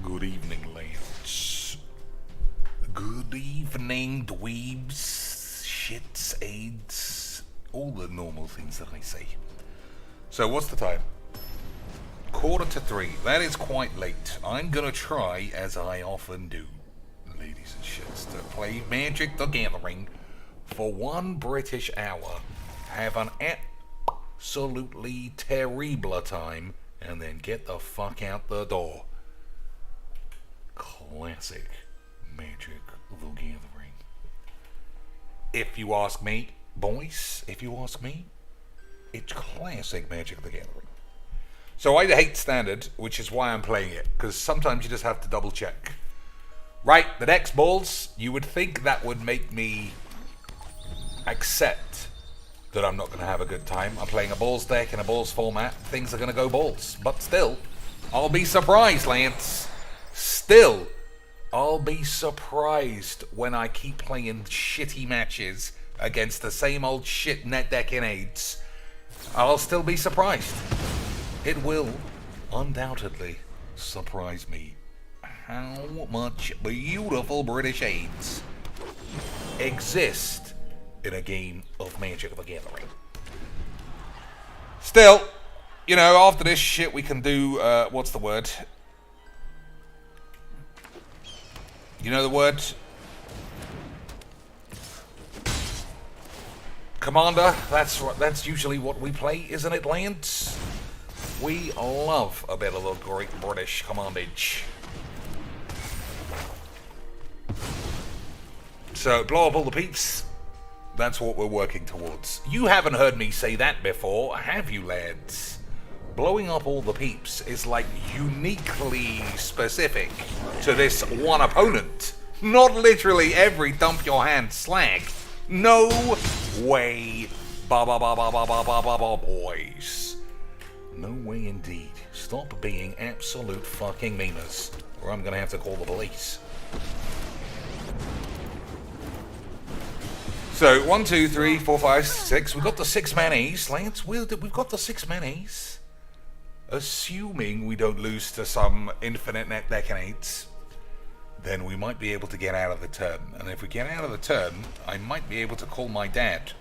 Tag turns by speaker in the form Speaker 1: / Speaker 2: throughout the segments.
Speaker 1: Good evening, lads. Good evening, dweebs, shits, aids, all the normal things that I say. So what's the time? 2:45. That is quite late. I'm gonna try, as I often do, ladies and shits, to play Magic the Gathering for 1 British hour, have an absolutely terrible time, and then get the fuck out the door. Classic Magic the Gathering. If you ask me, boys, if you ask me, it's classic Magic the Gathering. So I hate Standard, which is why I'm playing it, because sometimes you just have to double check. Right, the next balls, you would think that would make me accept that I'm not going to have a good time. I'm playing a balls deck in a balls format, things are going to go balls. But still, I'll be surprised, Lance. Still, I'll be surprised when I keep playing shitty matches against the same old shit net deck in Aids. I'll still be surprised. It will undoubtedly surprise me how much beautiful British Aids exist in a game of Magic the Gathering. Still, you know, after this shit we can do, what's the word? You know the word? Commander, that's usually what we play, isn't it, Lance? We love a bit of the Great British Commandage. So, blow up all the peeps. That's what we're working towards. You haven't heard me say that before, have you, lads? Blowing up all the peeps is like uniquely specific to this one opponent. Not literally every dump your hand slag. No way, boys. No way indeed. Stop being absolute fucking memers, or I'm gonna have to call the police. So, 1, 2, 3, 4, 5, 6. We've got the 6-man ace, Lance. We've got the 6-man ace. Assuming we don't lose to some infinite net deck and 8s, then we might be able to get out of the turn. And if we get out of the turn, I might be able to call my dad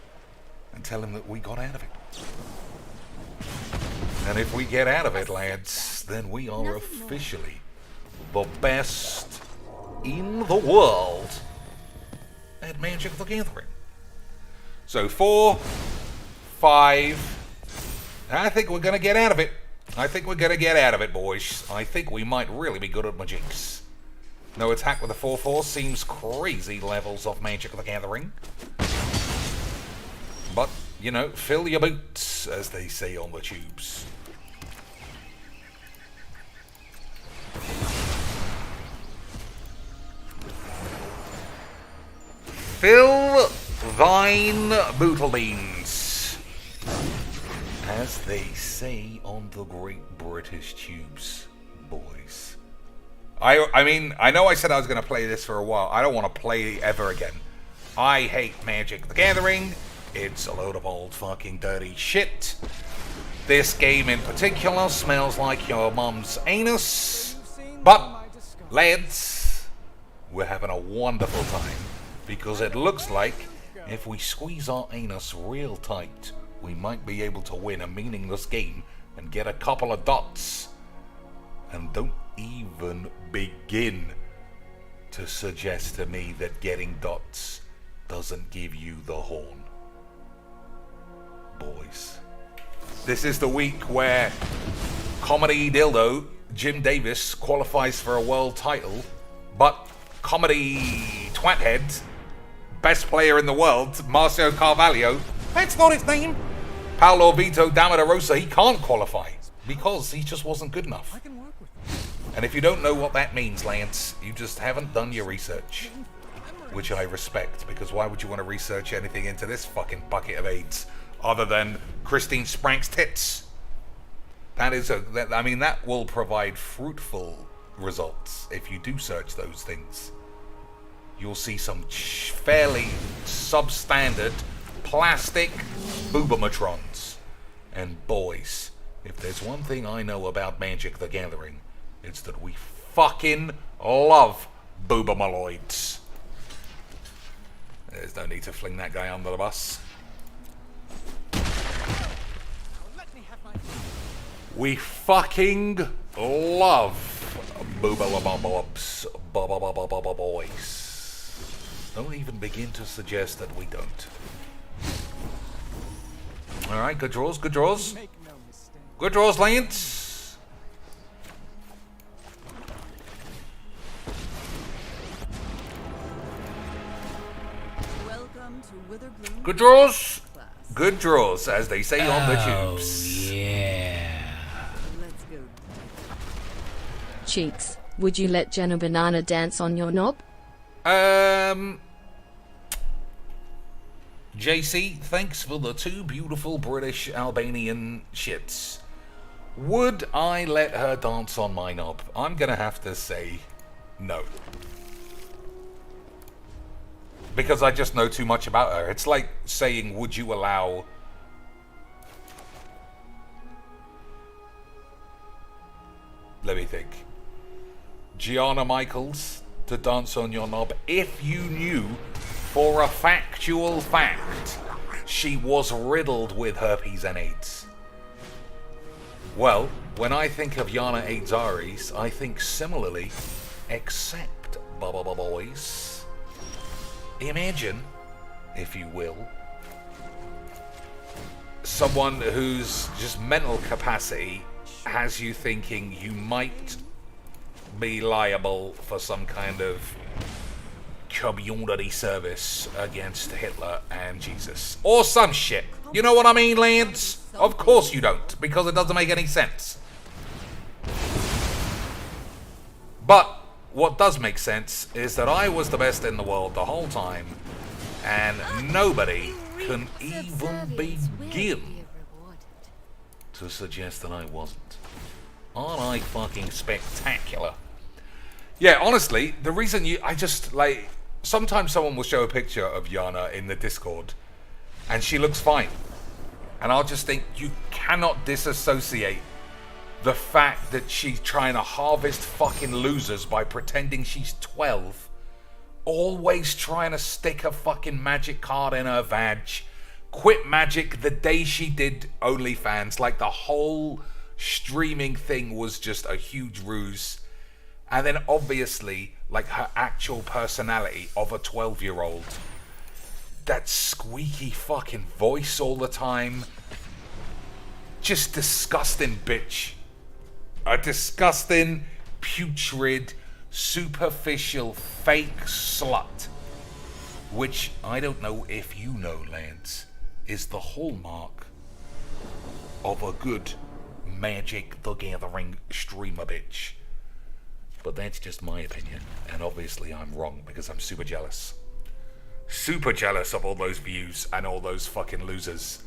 Speaker 1: and tell him that we got out of it. And if we get out of it, lads, then we are officially the best in the world at Magic the Gathering. So 4, 5, I think we're going to get out of it. I think we're going to get out of it, boys. I think we might really be good at Magics. No attack with a 4/4 seems crazy levels of Magic the Gathering. But, you know, fill your boots, as they say on the tubes. Fill thine bootle beans, as they say on the Great British tubes, boys. I mean, I know I said I was going to play this for a while. I don't want to play ever again. I hate Magic the Gathering. It's a load of old fucking dirty shit. This game in particular smells like your mum's anus. But, lads, we're having a wonderful time, because it looks like if we squeeze our anus real tight, we might be able to win a meaningless game and get a couple of dots. And don't even begin to suggest to me that getting dots doesn't give you the horn. Boys, this is the week where comedy dildo Jim Davis qualifies for a world title, but comedy twathead, best player in the world, Marcio Carvalho, that's not his name, Paolo Vito Damarosa, he can't qualify because he just wasn't good enough. And if you don't know what that means, Lance, you just haven't done your research, which I respect, because why would you want to research anything into this fucking bucket of AIDS other than Christine Sprank's tits? That will provide fruitful results if you do search those things. You'll see some fairly substandard plastic boobomatrons. And boys, if there's one thing I know about Magic the Gathering, it's that we fucking love Boobermaloids. There's no need to fling that guy under the bus. We fucking love Boobalabobs boys. Don't even begin to suggest that we don't. Alright, good draws, good draws. Good draws, Lance. Good draws. Good draws, as they say on the tubes.
Speaker 2: Yeah.
Speaker 3: Cheeks, would you let Jenna Banana dance on your knob?
Speaker 1: JC, thanks for the 2 beautiful British Albanian shits. Would I let her dance on my knob? I'm gonna have to say no. Because I just know too much about her. It's like saying, would you allow... Let me think. Gianna Michaels to dance on your knob if you knew for a factual fact she was riddled with herpes and AIDS. Well, when I think of Yana Aidsaris, I think similarly, except Baba Boys. Imagine, if you will, someone whose just mental capacity has you thinking you might be liable for some kind of community service against Hitler and Jesus. Or some shit. You know what I mean, Lance? Of course you don't, because it doesn't make any sense. But what does make sense is that I was the best in the world the whole time, and nobody can even begin to suggest that I wasn't. Aren't I fucking spectacular? Yeah, honestly, the reason sometimes someone will show a picture of Yana in the Discord, and she looks fine. And I'll just think, you cannot disassociate the fact that she's trying to harvest fucking losers by pretending she's 12, always trying to stick a fucking magic card in her vag, quit magic the day she did OnlyFans, like the whole streaming thing was just a huge ruse. And then obviously, like, her actual personality of a 12-year-old. That squeaky fucking voice all the time. Just disgusting bitch. A disgusting, putrid, superficial, fake slut. Which, I don't know if you know, Lance, is the hallmark of a good Magic the Gathering streamer bitch. But that's just my opinion, and obviously I'm wrong because I'm super jealous. Super jealous of all those views and all those fucking losers.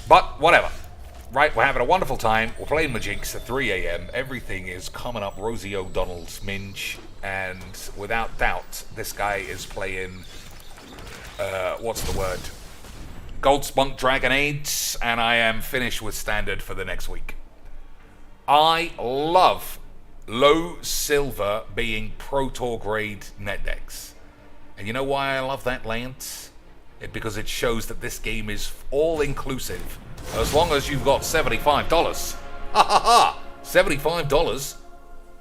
Speaker 1: But whatever. Right, we're having a wonderful time. We're playing Majinx at 3 a.m. Everything is coming up Rosie O'Donnell's minge, and without doubt, this guy is playing, what's the word? Gold Spunk Dragon Aids, and I am finished with Standard for the next week. I love low silver being Pro Tour grade net decks. And you know why I love that, Lance? Because it shows that this game is all inclusive. As long as you've got $75. Ha ha ha! $75?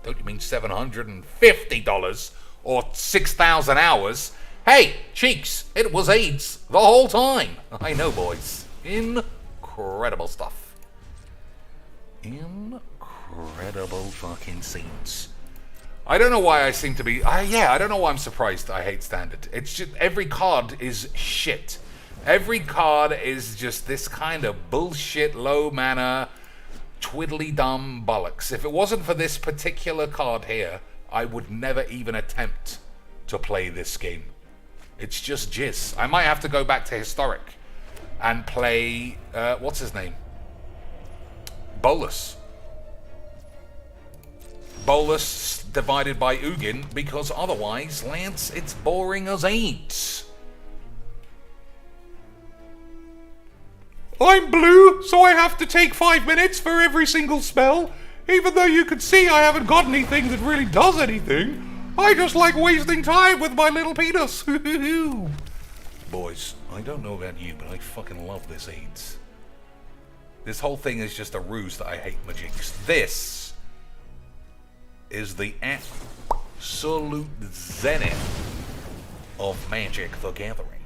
Speaker 1: Don't you mean $750 or 6,000 hours? Hey, Cheeks, it was AIDS the whole time. I know, boys. Incredible stuff. Incredible fucking scenes. I don't know why I seem to be... I don't know why I'm surprised I hate Standard. It's just... Every card is shit. Every card is just this kind of bullshit, low mana, twiddly-dum bollocks. If it wasn't for this particular card here, I would never even attempt to play this game. It's just jizz. I might have to go back to Historic and play... what's his name? Bolus. Bolus divided by Ugin, because otherwise, Lance, it's boring as AIDS. I'm blue, so I have to take 5 minutes for every single spell. Even though you can see I haven't got anything that really does anything, I just like wasting time with my little penis. Boys, I don't know about you, but I fucking love this AIDS. This whole thing is just a ruse that I hate Magix. This is the absolute zenith of Magic the Gathering.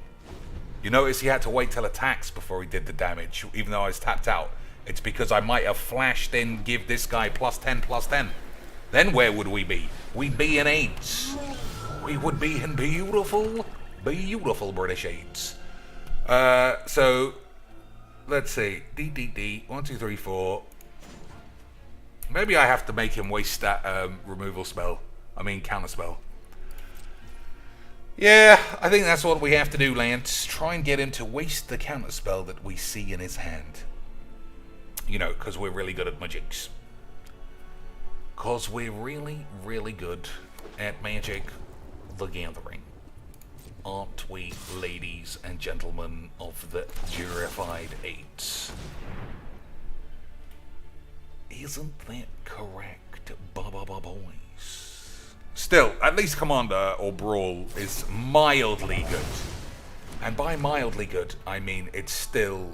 Speaker 1: You notice he had to wait till attacks before he did the damage, even though I was tapped out. It's because I might have flashed in, give this guy +10/+10. Then where would we be? We'd be in AIDS. We would be in beautiful, beautiful British AIDS. So, let's see. D. 1, 2, 3, 4. Maybe I have to make him waste that removal spell. Counter spell. Yeah, I think that's what we have to do, Lance. Try and get him to waste the counter spell that we see in his hand. You know, because we're really good at Magics. Because we're really, really good at Magic the Gathering. Aren't we, ladies and gentlemen of the Jurified Eights? Isn't that correct, boys? Still, at least Commander or Brawl is mildly good. And by mildly good, I mean it's still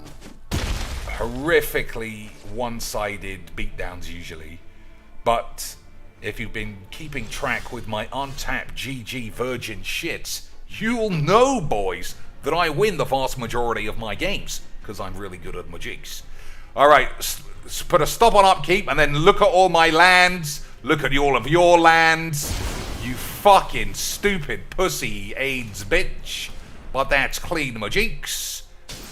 Speaker 1: horrifically one-sided beatdowns usually. But if you've been keeping track with my untapped GG virgin shits, you'll know, boys, that I win the vast majority of my games, because I'm really good at Magics. Alright, put a stop on upkeep, and then look at all my lands. Look at all of your lands. You fucking stupid pussy AIDS bitch. But that's clean Magics.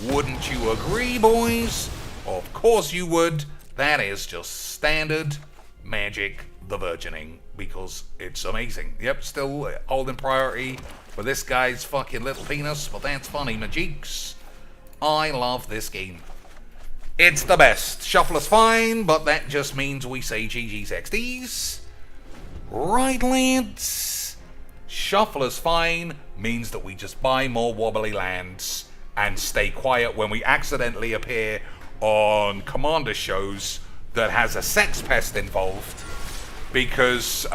Speaker 1: Wouldn't you agree, boys? Of course you would. That is just standard Magic the Virgining, because it's amazing. Yep, still holding priority for this guy's fucking little penis, but that's funny, Magics. I love this game. It's the best. Shuffle is fine, but that just means we say GG's XDs. Right, lads? Shuffle is fine means that we just buy more wobbly lands and stay quiet when we accidentally appear on Commander shows that has a sex pest involved. Because,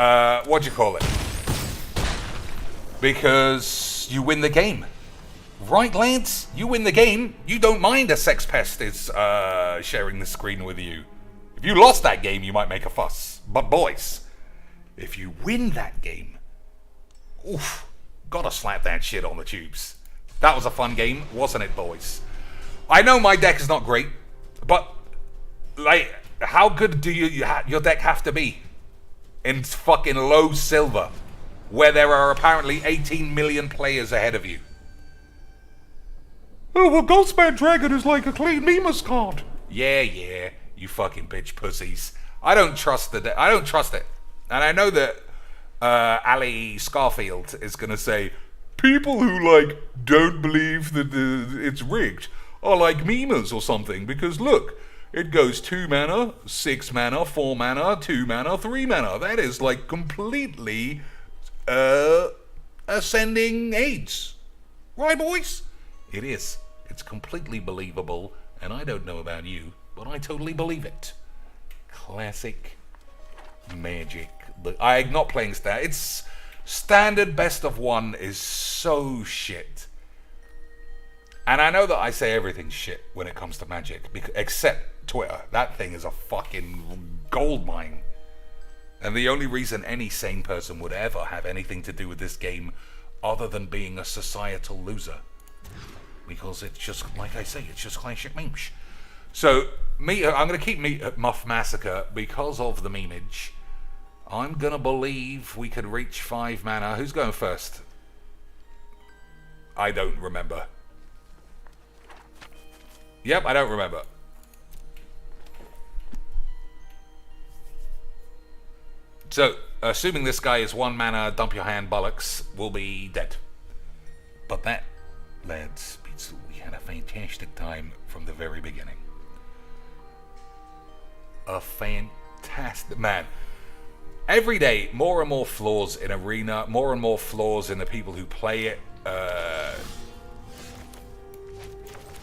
Speaker 1: because you win the game. Right, lads? You win the game. You don't mind a sex pest is sharing the screen with you. If you lost that game, you might make a fuss. But boys, if you win that game, oof, gotta slap that shit on the tubes. That was a fun game, wasn't it, boys? I know my deck is not great, but, like, how good do your deck have to be in fucking low silver, where there are apparently 18 million players ahead of you? Oh, well, Ghostman Dragon is like a clean Mimas card. Yeah, you fucking bitch pussies. I don't trust the I don't trust it. And I know that Ali Scarfield is going to say, people who, like, don't believe that it's rigged are like Mimas or something, because look, it goes 2 mana, 6 mana, 4 mana, 2 mana, 3 mana. That is, like, completely ascending AIDS. Right, boys? It is. It's completely believable, and I don't know about you, but I totally believe it. Classic Magic. I'm not playing standard. It's standard best of one is so shit. And I know that I say everything's shit when it comes to Magic, except Twitter. That thing is a fucking gold mine. And the only reason any sane person would ever have anything to do with this game other than being a societal loser. Because it's just, like I say, it's just classic memes. So, I'm going to keep Muff Massacre because of the memeage. I'm going to believe we could reach 5 mana. Who's going first? I don't remember. Yep, I don't remember. So, assuming this guy is 1 mana, dump your hand bollocks, will be dead. But that, lads, we had a fantastic time from the very beginning. A fantastic, man. Every day, more and more flaws in Arena, more and more flaws in the people who play it,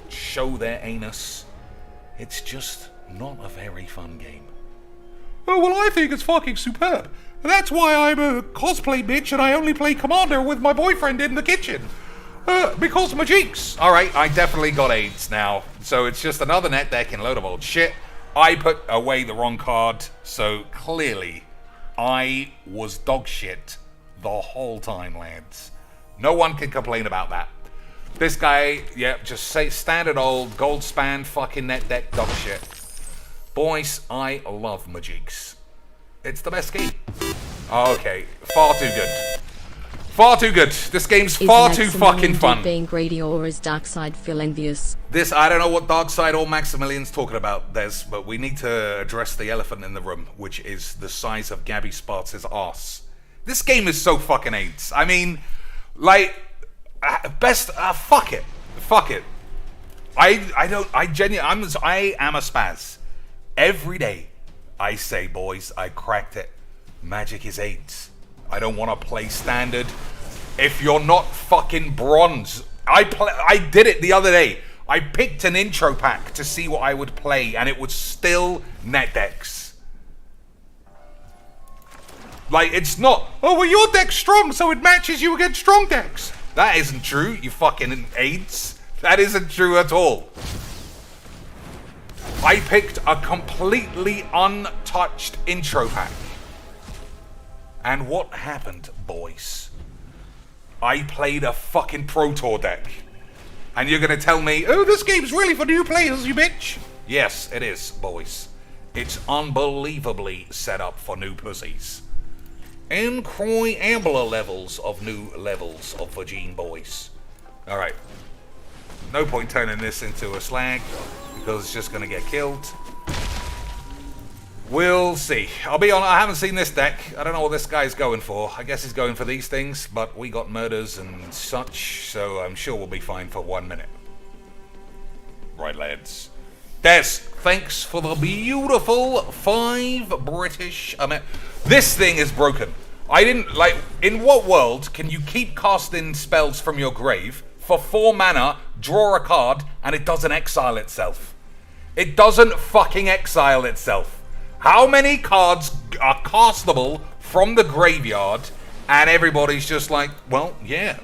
Speaker 1: show their anus. It's just not a very fun game. Oh, well, I think it's fucking superb. That's why I'm a cosplay bitch and I only play Commander with my boyfriend in the kitchen. Because my cheeks. Alright, I definitely got AIDS now. So it's just another net deck and a load of old shit. I put away the wrong card, so clearly I was dog shit the whole time, lads. No one can complain about that. This guy, yeah, just say standard old gold span fucking net deck dog shit. Boys, I love Majiks. It's the best game. Okay, far too good. Far too good. This game's far too fucking fun.
Speaker 3: Being greedy, or is Darkseid feel envious?
Speaker 1: This, I don't know what Darkseid or Maximilian's talking about, Des, but we need to address the elephant in the room, which is the size of Gabby Sparks' arse. This game is so fucking AIDS. I mean, like, fuck it. Fuck it. I am a spaz. Every day, I say, boys, I cracked it. Magic is AIDS. I don't want to play standard. If you're not fucking bronze, I did it the other day. I picked an intro pack to see what I would play, and it was still net decks. Like, it's not, oh, well, your deck's strong, so it matches you against strong decks. That isn't true, you fucking AIDS. That isn't true at all. I picked a completely untouched intro pack. And what happened, boys? I played a fucking Pro Tour deck. And you're gonna tell me, oh, this game's really for new players, you bitch. Yes, it is, boys. It's unbelievably set up for new pussies. Incroyable levels of new levels of Vagine, boys. Alright. No point turning this into a slag, because it's just gonna get killed. We'll see. I'll be honest, I haven't seen this deck. I don't know what this guy's going for. I guess he's going for these things, but we got murders and such, so I'm sure we'll be fine for 1 minute. Right, lads. Des, thanks for the beautiful 5 British... this thing is broken. I didn't... Like, in what world can you keep casting spells from your grave for 4 mana, draw a card, and it doesn't exile itself? It doesn't fucking exile itself. How many cards are castable from the graveyard and everybody's just like, well, yeah,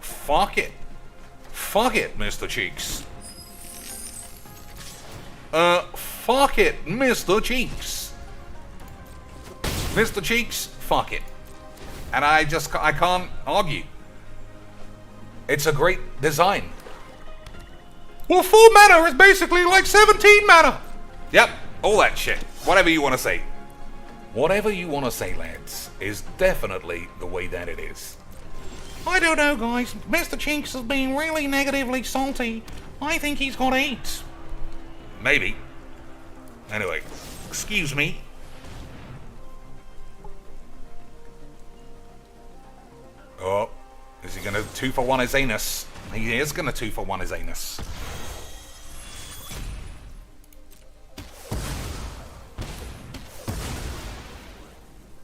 Speaker 1: fuck it. Fuck it, Mr. Cheeks. Fuck it, Mr. Cheeks. Mr. Cheeks, fuck it. And I can't argue. It's a great design. Well, 4 mana is basically like 17 mana. Yep, all that shit. Whatever you want to say. Whatever you want to say, lads, is definitely the way that it is. I don't know, guys. Mr. Chinks is being really negatively salty. I think he's got AIDS. Maybe. Anyway, excuse me. Oh, is he going to 2-for-1 his anus? He is going to 2-for-1 his anus.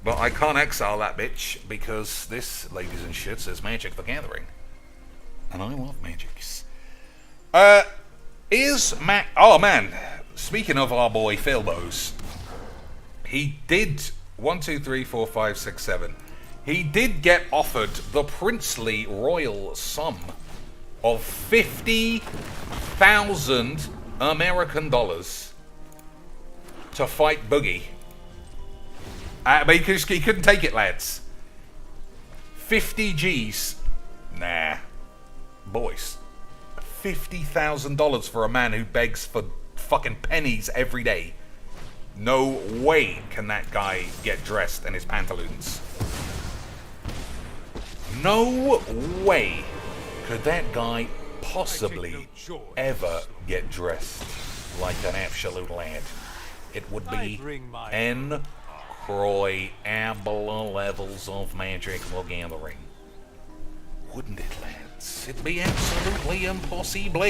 Speaker 1: But I can't exile that bitch because this, ladies and shits, is Magic the Gathering. And I love magics. Oh man, speaking of our boy Philbos, he did 1, 2, 3, 4, 5, 6, 7. He did get offered the princely royal sum of 50,000 American dollars to fight Boogie. But he couldn't take it, lads. 50 G's. Nah. Boys. $50,000 for a man who begs for fucking pennies every day. No way can that guy get dressed in his pantaloons. No way could that guy possibly ever get dressed like an absolute lad. It would be incroyable levels of Magic the Gathering. Wouldn't it, lads? It'd be absolutely impossible.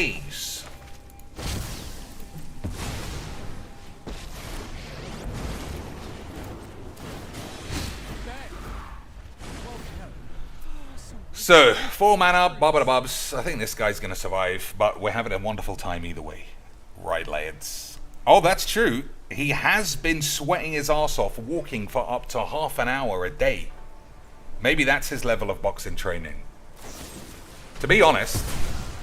Speaker 1: So, 4 mana, bubba-da-bubs. I think this guy's gonna survive, but we're having a wonderful time either way. Right, lads. Oh, that's true. he has been sweating his ass off, walking for up to half an hour a day. Maybe that's his level of boxing training. To be honest,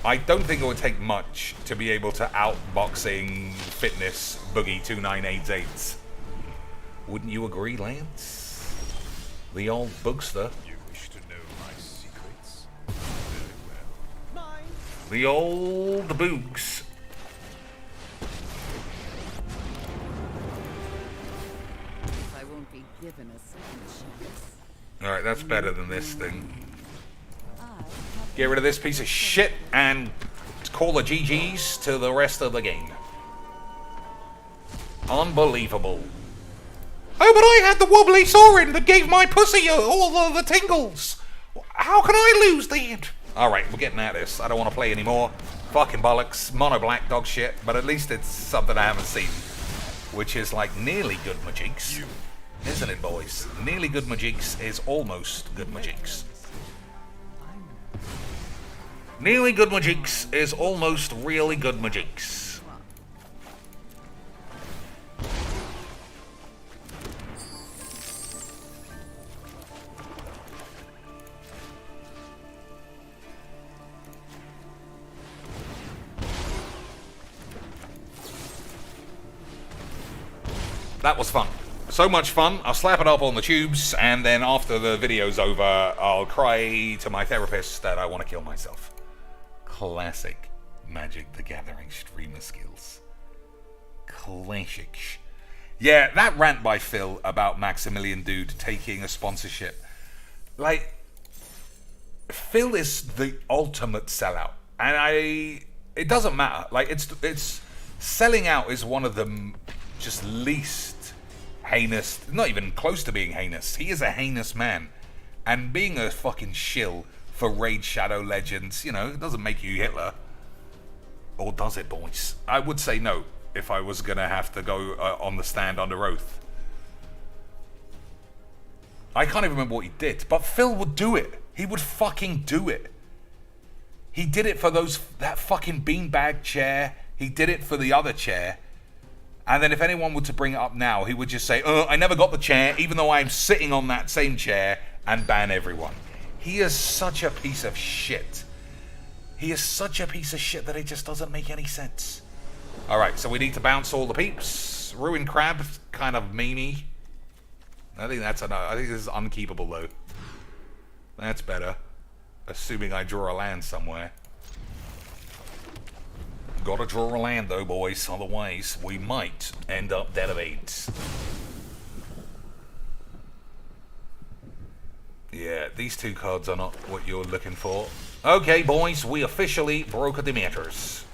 Speaker 1: I don't think it would take much to be able to outboxing fitness Boogie 2988. Wouldn't you agree, Lance? The old boogster.
Speaker 2: You wish to know my secrets? Very well.
Speaker 1: The old boogs.
Speaker 4: I won't be given a second chance.
Speaker 1: Alright, that's better than this thing.
Speaker 4: I have
Speaker 1: Get rid of this piece of shit and call the GG's to the rest of the game. Unbelievable. Oh, but I had the wobbly soaring that gave my pussy all of the tingles. How can I lose that? Alright, we're getting at this. I don't want to play anymore. Fucking bollocks. Mono black dog shit. But at least it's something I haven't seen. Which is like nearly good majigs. Isn't it, boys? Nearly good majigs is almost good majigs. Nearly good majigs is almost really good majigs. That was fun. So much fun. I'll slap it up on the tubes, and then after the video's over, I'll cry to my therapist that I want to kill myself. Classic Magic the Gathering streamer skills. Classic. Yeah, that rant by Phil about Maximilian Dude taking a sponsorship. Like, Phil is the ultimate sellout. And it doesn't matter. Like, it's selling out is one of the just least heinous, not even close to being heinous. He is a heinous man. And being a fucking shill for Raid Shadow Legends, you know, it doesn't make you Hitler. Or does it, boys? I would say no if I was gonna have to go on the stand under oath. I can't even remember what he did, but Phil would do it. He would fucking do it. He did it for that fucking beanbag chair. He did it for the other chair. And then if anyone were to bring it up now, he would just say, I never got the chair, even though I'm sitting on that same chair, and ban everyone. He is such a piece of shit. He is such a piece of shit that it just doesn't make any sense. Alright, so we need to bounce all the peeps. Ruined Crab, kind of memey. I think this is unkeepable, though. That's better. Assuming I draw a land somewhere. Gotta draw a land though, boys, otherwise we might end up dead of AIDS. Yeah, these two cards are not what you're looking for. Okay, boys, we officially broke a Demeters.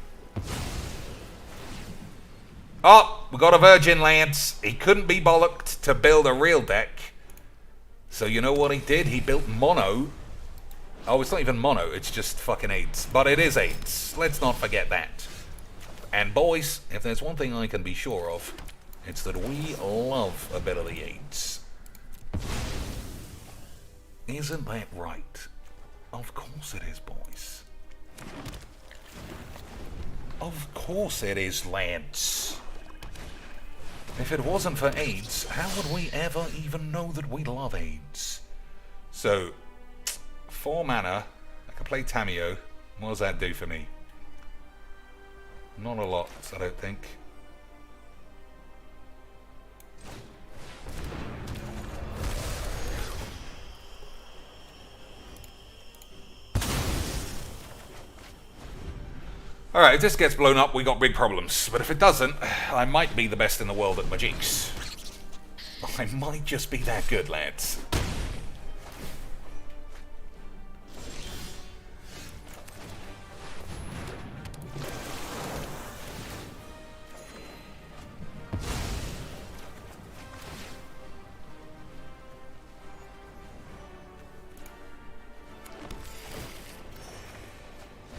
Speaker 1: Oh, we got a Virgin Lance. He couldn't be bollocked to build a real deck. So you know what he did? He built mono. Oh, it's not even mono, it's just fucking AIDS. But it is AIDS. Let's not forget that. And boys, if there's one thing I can be sure of, it's that we love a bit of the AIDS. Isn't that right? Of course it is, boys. Of course it is, lads. If it wasn't for AIDS, how would we ever even know that we love AIDS? So, 4 mana, I can play Tamio. What does that do for me? Not a lot, I don't think. Alright, if this gets blown up, we got big problems. But if it doesn't, I might be the best in the world at Magics. I might just be that good, lads.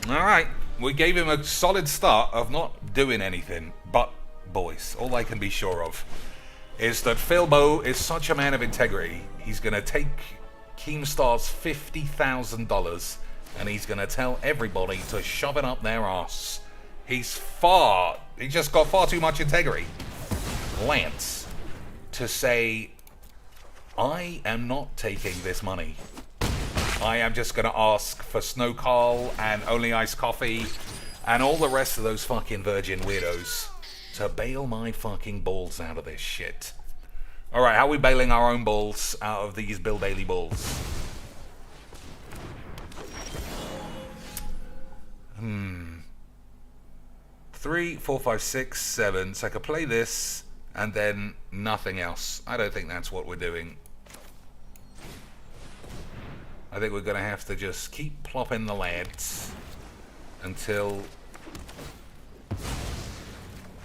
Speaker 1: Alright, we gave him a solid start of not doing anything, but, boys, all I can be sure of is that Philbo is such a man of integrity, he's going to take Keemstar's $50,000 and he's going to tell everybody to shove it up their ass. He just got far too much integrity. Lance to say, I am not taking this money. I am just going to ask for Snow Carl and Only Iced Coffee and all the rest of those fucking virgin weirdos to bail my fucking balls out of this shit. Alright, how are we bailing our own balls out of these Bill Daily balls? 3, 4, 5, 6, 7. So I could play this and then nothing else. I don't think that's what we're doing. I think we're going to have to just keep plopping the lads until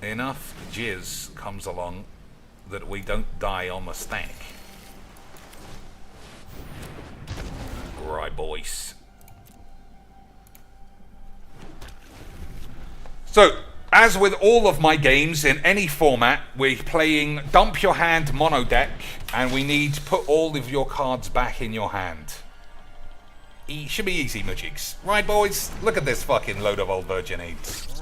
Speaker 1: enough jizz comes along that we don't die on the stack. Right, boys. So, as with all of my games in any format, we're playing Dump Your Hand Mono Deck, and we need to put all of your cards back in your hand. Should be easy, Mujiks. Right, boys? Look at this fucking load of old virgin aids.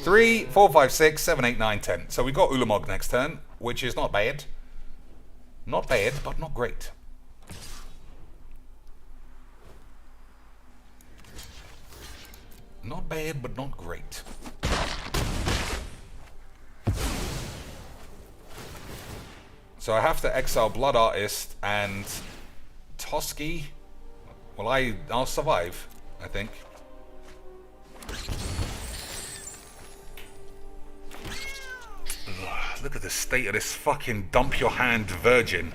Speaker 1: 3, 4, 5, 6, 7, 8, 9, 10. So we got Ulamog next turn, which is not bad. Not bad, but not great. Not bad, but not great. So I have to exile Blood Artist and Toski. Well, I'll survive, I think. Ugh, look at the state of this fucking Dump Your Hand virgin.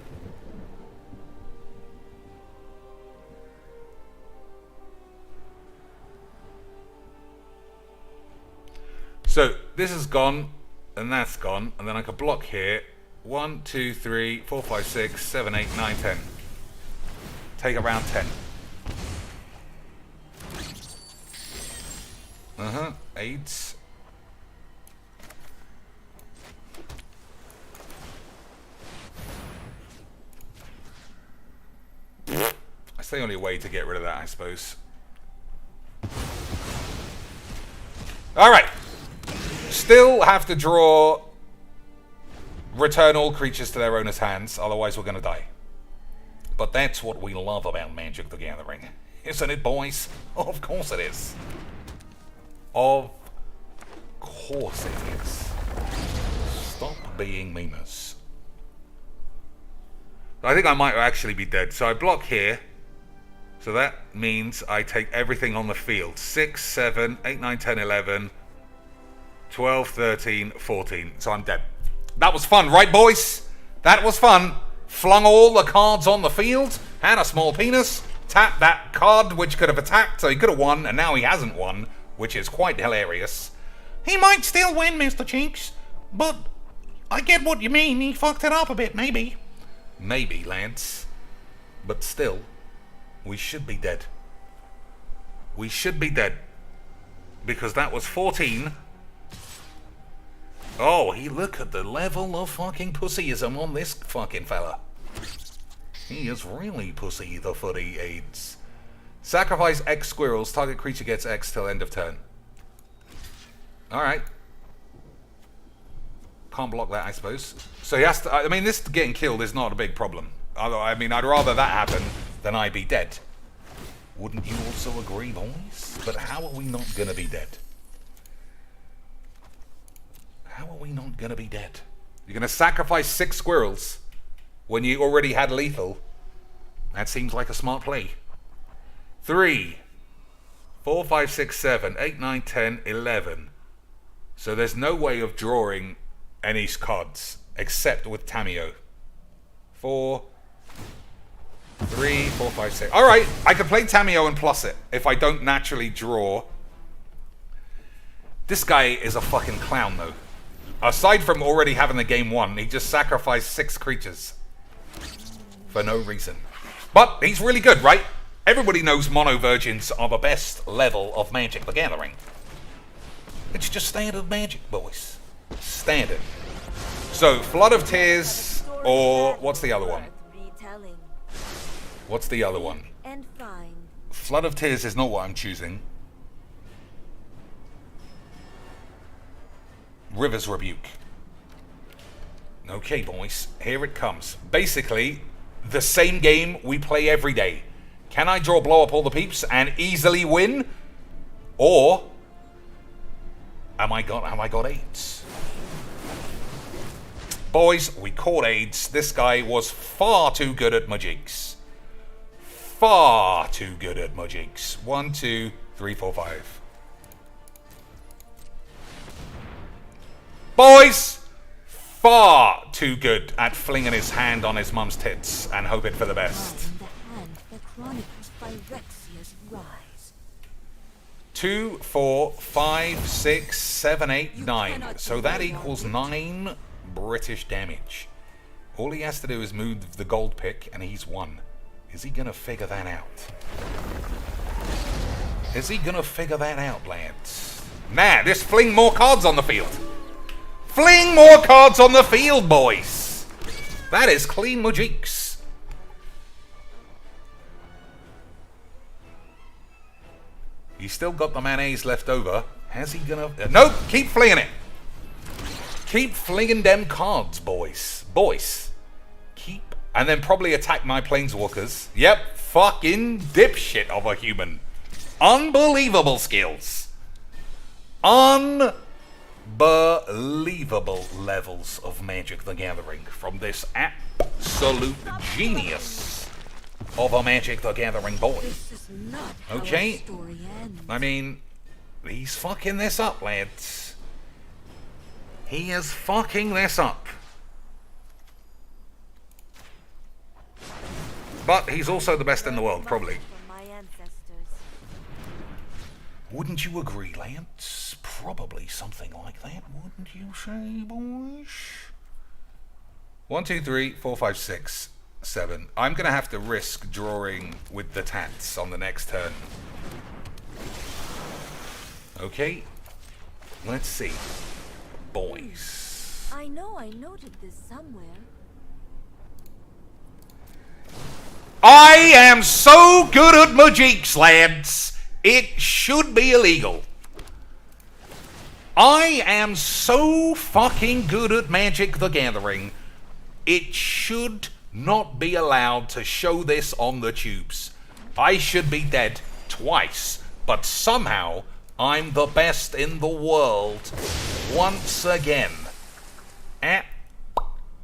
Speaker 1: So, this is gone, and that's gone, and then I can block here. 1, 2, 3, 4, 5, 6, 7, 8, 9, 10. Take around 10. Aids. That's the only way to get rid of that, I suppose. Alright. Still have to draw... Return all creatures to their owner's hands, otherwise we're going to die. But that's what we love about Magic the Gathering. Isn't it, boys? Of course it is. Of course it is. Stop being memers. I think I might actually be dead. So I block here. So that means I take everything on the field. 6, 7, 8, 9, 10, 11, 12, 13, 14. So I'm dead. That was fun, right, boys? That was fun. Flung all the cards on the field. Had a small penis. Tapped that card, which could have attacked, so he could have won, and now he hasn't won, which is quite hilarious. He might still win, Mr. Cheeks, but I get what you mean. He fucked it up a bit, maybe. Maybe, Lance. But still, we should be dead. We should be dead. Because that was 14. Oh, look at the level of fucking pussyism on this fucking fella. He is really pussy, the footy aids. Sacrifice X squirrels. Target creature gets X till end of turn. Alright. Can't block that, I suppose. So he has to... I mean, this getting killed is not a big problem. I mean, I'd rather that happen than I be dead. Wouldn't you also agree, boys? But how are we not gonna be dead? How are we not gonna be dead? You're gonna sacrifice 6 squirrels when you already had lethal? That seems like a smart play. 3, 4, 5, 6, 7, 8, 9, 10, 11. So there's no way of drawing any cards except with Tameo. 4, 3, 4, 5, 6. Alright, I can play Tameo and plus it if I don't naturally draw. This guy is a fucking clown, though. Aside from already having the game won, he just sacrificed 6 creatures. For no reason. But he's really good, right? Everybody knows Mono Virgins are the best level of Magic the Gathering. It's just standard Magic, boys. Standard. So, Flood of Tears, or what's the other one? What's the other one? Flood of Tears is not what I'm choosing. River's Rebuke. Okay, boys, here it comes. Basically, the same game we play every day. Can I draw blow up all the peeps and easily win? Or have I got AIDS? Boys, we caught AIDS. This guy was far too good at majigs. Far too good at majigs. 1, 2, 3, 4, 5. Boys! Far too good at flinging his hand on his mum's tits and hoping for the best.
Speaker 5: In the hand that chronicles Phyrexia's rise.
Speaker 1: 2, 4, 5, 6, 7, 8, 9. So that equals 9 British damage. All he has to do is move the gold pick and he's won. Is he gonna figure that out? Is he gonna figure that out, lads? Nah, just fling more cards on the field. Fling more cards on the field, boys. That is clean majiks. He's still got the mayonnaise left over. Has he gonna... nope, keep flinging it. Keep flinging them cards, boys. Boys. Keep... and then probably attack my planeswalkers. Yep, fucking dipshit of a human. Unbelievable skills. Unbelievable levels of Magic the Gathering from this absolute genius of a Magic the Gathering boy.
Speaker 5: This is not how
Speaker 1: Okay.
Speaker 5: our story ends.
Speaker 1: I mean, he's fucking this up, lads. He is fucking this up. But he's also the best in the world, probably.
Speaker 5: From my ancestors.
Speaker 1: Wouldn't you agree, Lance? Probably something like that, wouldn't you say, boys? 1, 2, 3, 4, 5, 6, 7. I'm gonna have to risk drawing with the tats on the next turn. Okay. Let's see. Boys.
Speaker 5: I know I noted this somewhere.
Speaker 1: I am so good at majiks, lads. It should be illegal. I am so fucking good at Magic the Gathering. It should not be allowed to show this on the tubes. I should be dead twice, but somehow I'm the best in the world once again.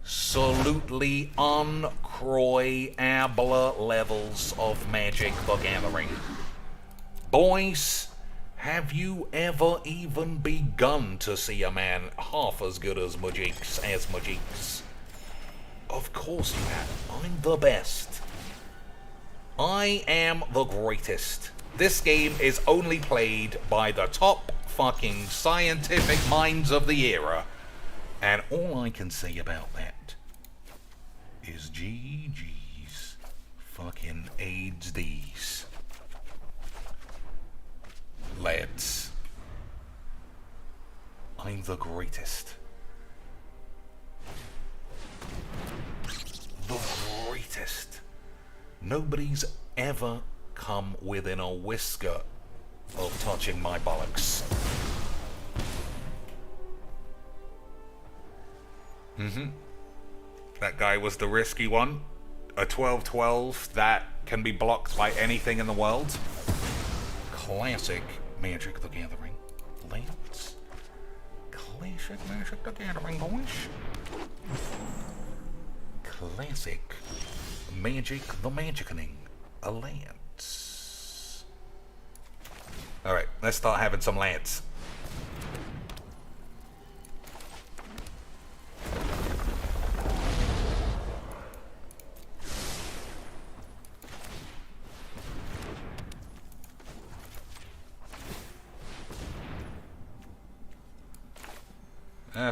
Speaker 1: Absolutely uncroyable levels of Magic the Gathering. Boys, have you ever even begun to see a man half as good as Majiks? Of course you have. I'm the best. I am the greatest. This game is only played by the top fucking scientific minds of the era. And all I can say about that is GG's fucking AIDS. Lads, I'm the greatest. The greatest. Nobody's ever come within a whisker of touching my bollocks. That guy was the risky one. A 12/12 that can be blocked by anything in the world. Classic Magic the Gathering. Lance. Classic Magic the Gathering, boys. Classic Magic the Magickening. A Lance. Alright, let's start having some Lance.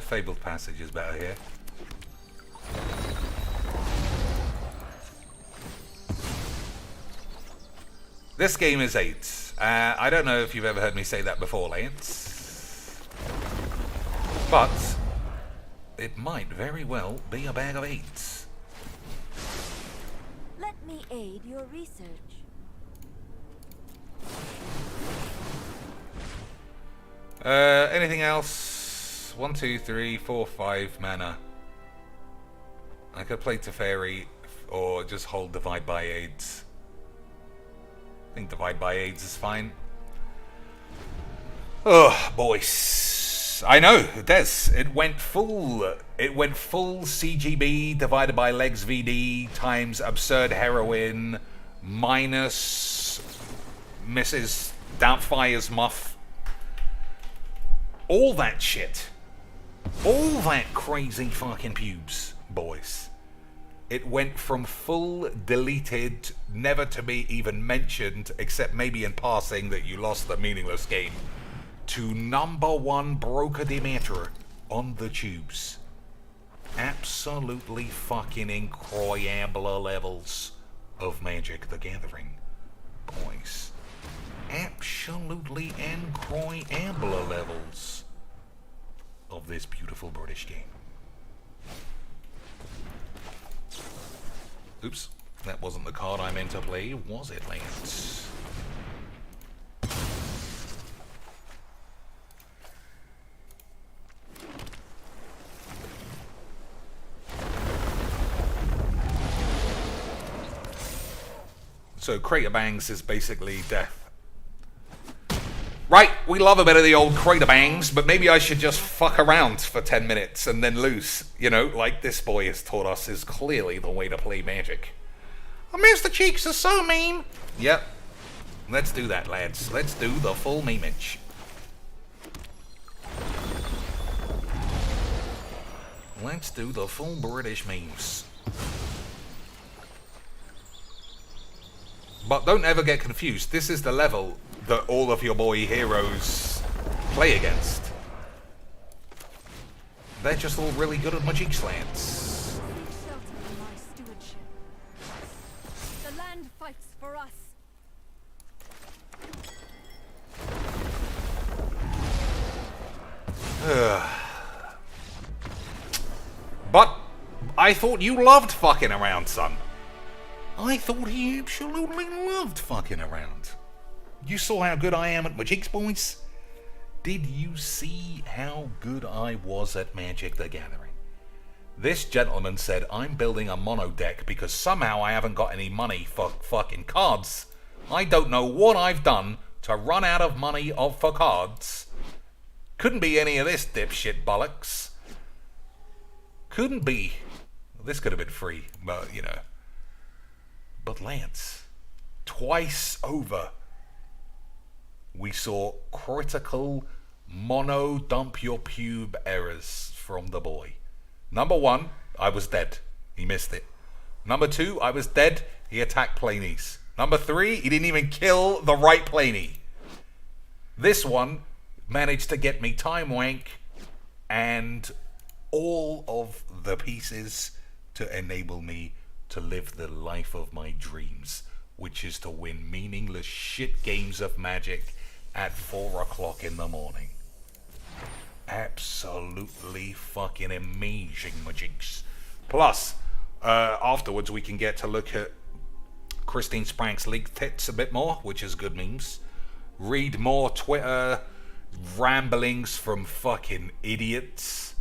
Speaker 1: Fabled Passage is better here. This game is 8. I don't know if you've ever heard me say that before, Lance. But it might very well be a bag of 8s.
Speaker 5: Let me aid your research.
Speaker 1: Anything else? 1, 2, 3, 4, 5 mana. I could play Teferi or just hold Divide by AIDS. I think Divide by AIDS is fine. Oh, boys. I know, it does. It went full CGB divided by Legs VD times Absurd Heroin minus Mrs. Doubtfire's Muff. All that shit. All that crazy fucking pubes, boys. It went from full deleted, never to be even mentioned, except maybe in passing that you lost the meaningless game, to #1 Brocadimeter on the tubes. Absolutely fucking incroyable levels of Magic the Gathering, boys. Absolutely incroyable levels of this beautiful British game. Oops, that wasn't the card I meant to play, was it, Lance? So Crater Bangs is basically death. Right, we love a bit of the old Crater Bangs, but maybe I should just fuck around for 10 minutes and then lose. You know, like this boy has taught us is clearly the way to play Magic. Oh, Mr. Cheeks is so mean. Yep. Let's do that, lads. Let's do the full memeage. Let's do the full British memes. But don't ever get confused. This is the level that all of your boy heroes play against. They're just all really good at Magic slants.
Speaker 5: Seek shelter in my stewardship. The land fights for us.
Speaker 1: But I thought you loved fucking around, son. I thought he absolutely loved fucking around. You saw how good I am at Magic, boys? Did you see how good I was at Magic the Gathering? This gentleman said, I'm building a mono deck because somehow I haven't got any money for fucking cards. I don't know what I've done to run out of money for cards. Couldn't be any of this dipshit bollocks. Couldn't be. This could have been free, but you know. But Lance, twice over, we saw critical mono dump your pube errors from the boy. Number 1, I was dead. He missed it. Number 2, I was dead. He attacked Planies. Number 3, he didn't even kill the right Planie. This one managed to get me Time Wank and all of the pieces to enable me to live the life of my dreams, which is to win meaningless shit games of Magic at 4 o'clock in the morning. Absolutely fucking amazing Magics. Plus, afterwards we can get to look at Christine Sprank's leaked tits a bit more, which is good memes. Read more Twitter ramblings from fucking idiots.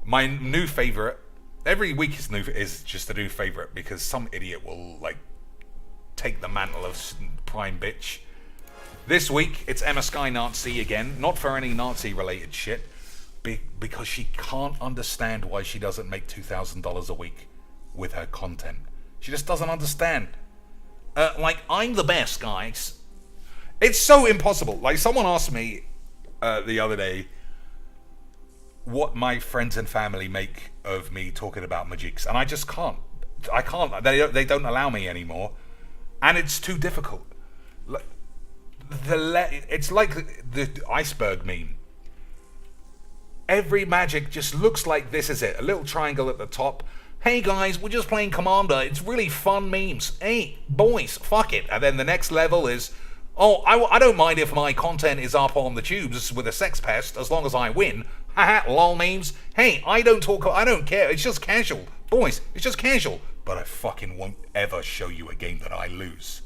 Speaker 1: My new favourite, every week is just a new favourite because some idiot will like take the mantle of prime bitch. This week it's Emma Sky Nazi again, not for any Nazi related shit, because she can't understand why she doesn't make $2,000 a week with her content. She just doesn't understand. Like, I'm the best, guys. It's so impossible. Like, someone asked me the other day what my friends and family make of me talking about Magics, and I just can't. I can't. They don't allow me anymore, and it's too difficult. It's like the iceberg meme. Every Magic just looks like this is it. A little triangle at the top. Hey guys, we're just playing Commander. It's really fun memes. Hey, boys, fuck it. And then the next level is, oh, I don't mind if my content is up on the tubes with a sex pest as long as I win. Haha, lol memes. Hey, I don't care. It's just casual. Boys, it's just casual. But I fucking won't ever show you a game that I lose,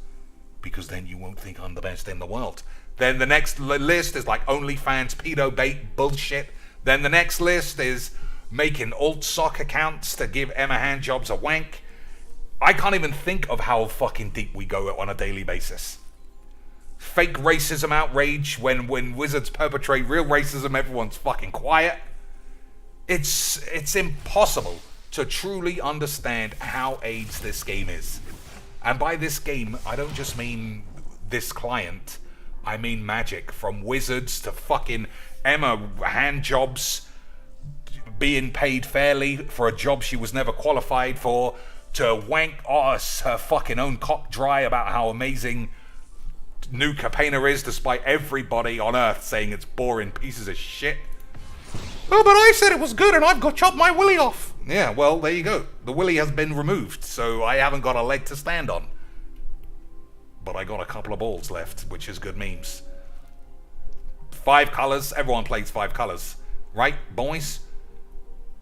Speaker 1: because then you won't think I'm the best in the world. Then the next list is like OnlyFans, pedo bait bullshit. Then the next list is making alt sock accounts to give Emma handjobs a wank. I can't even think of how fucking deep we go on a daily basis. Fake racism outrage when wizards perpetrate real racism, everyone's fucking quiet. It's impossible to truly understand how AIDS this game is. And by this game, I don't just mean this client. I mean Magic. From wizards to fucking Emma handjobs, being paid fairly for a job she was never qualified for, to wank us her fucking own cock dry about how amazing New Capenna is, despite everybody on Earth saying it's boring pieces of shit. Oh, but I said it was good and I've got chopped my willy off. Yeah, well, there you go. The willy has been removed, so I haven't got a leg to stand on. But I got a couple of balls left, which is good memes. 5 colors, everyone plays 5 colors. Right, boys?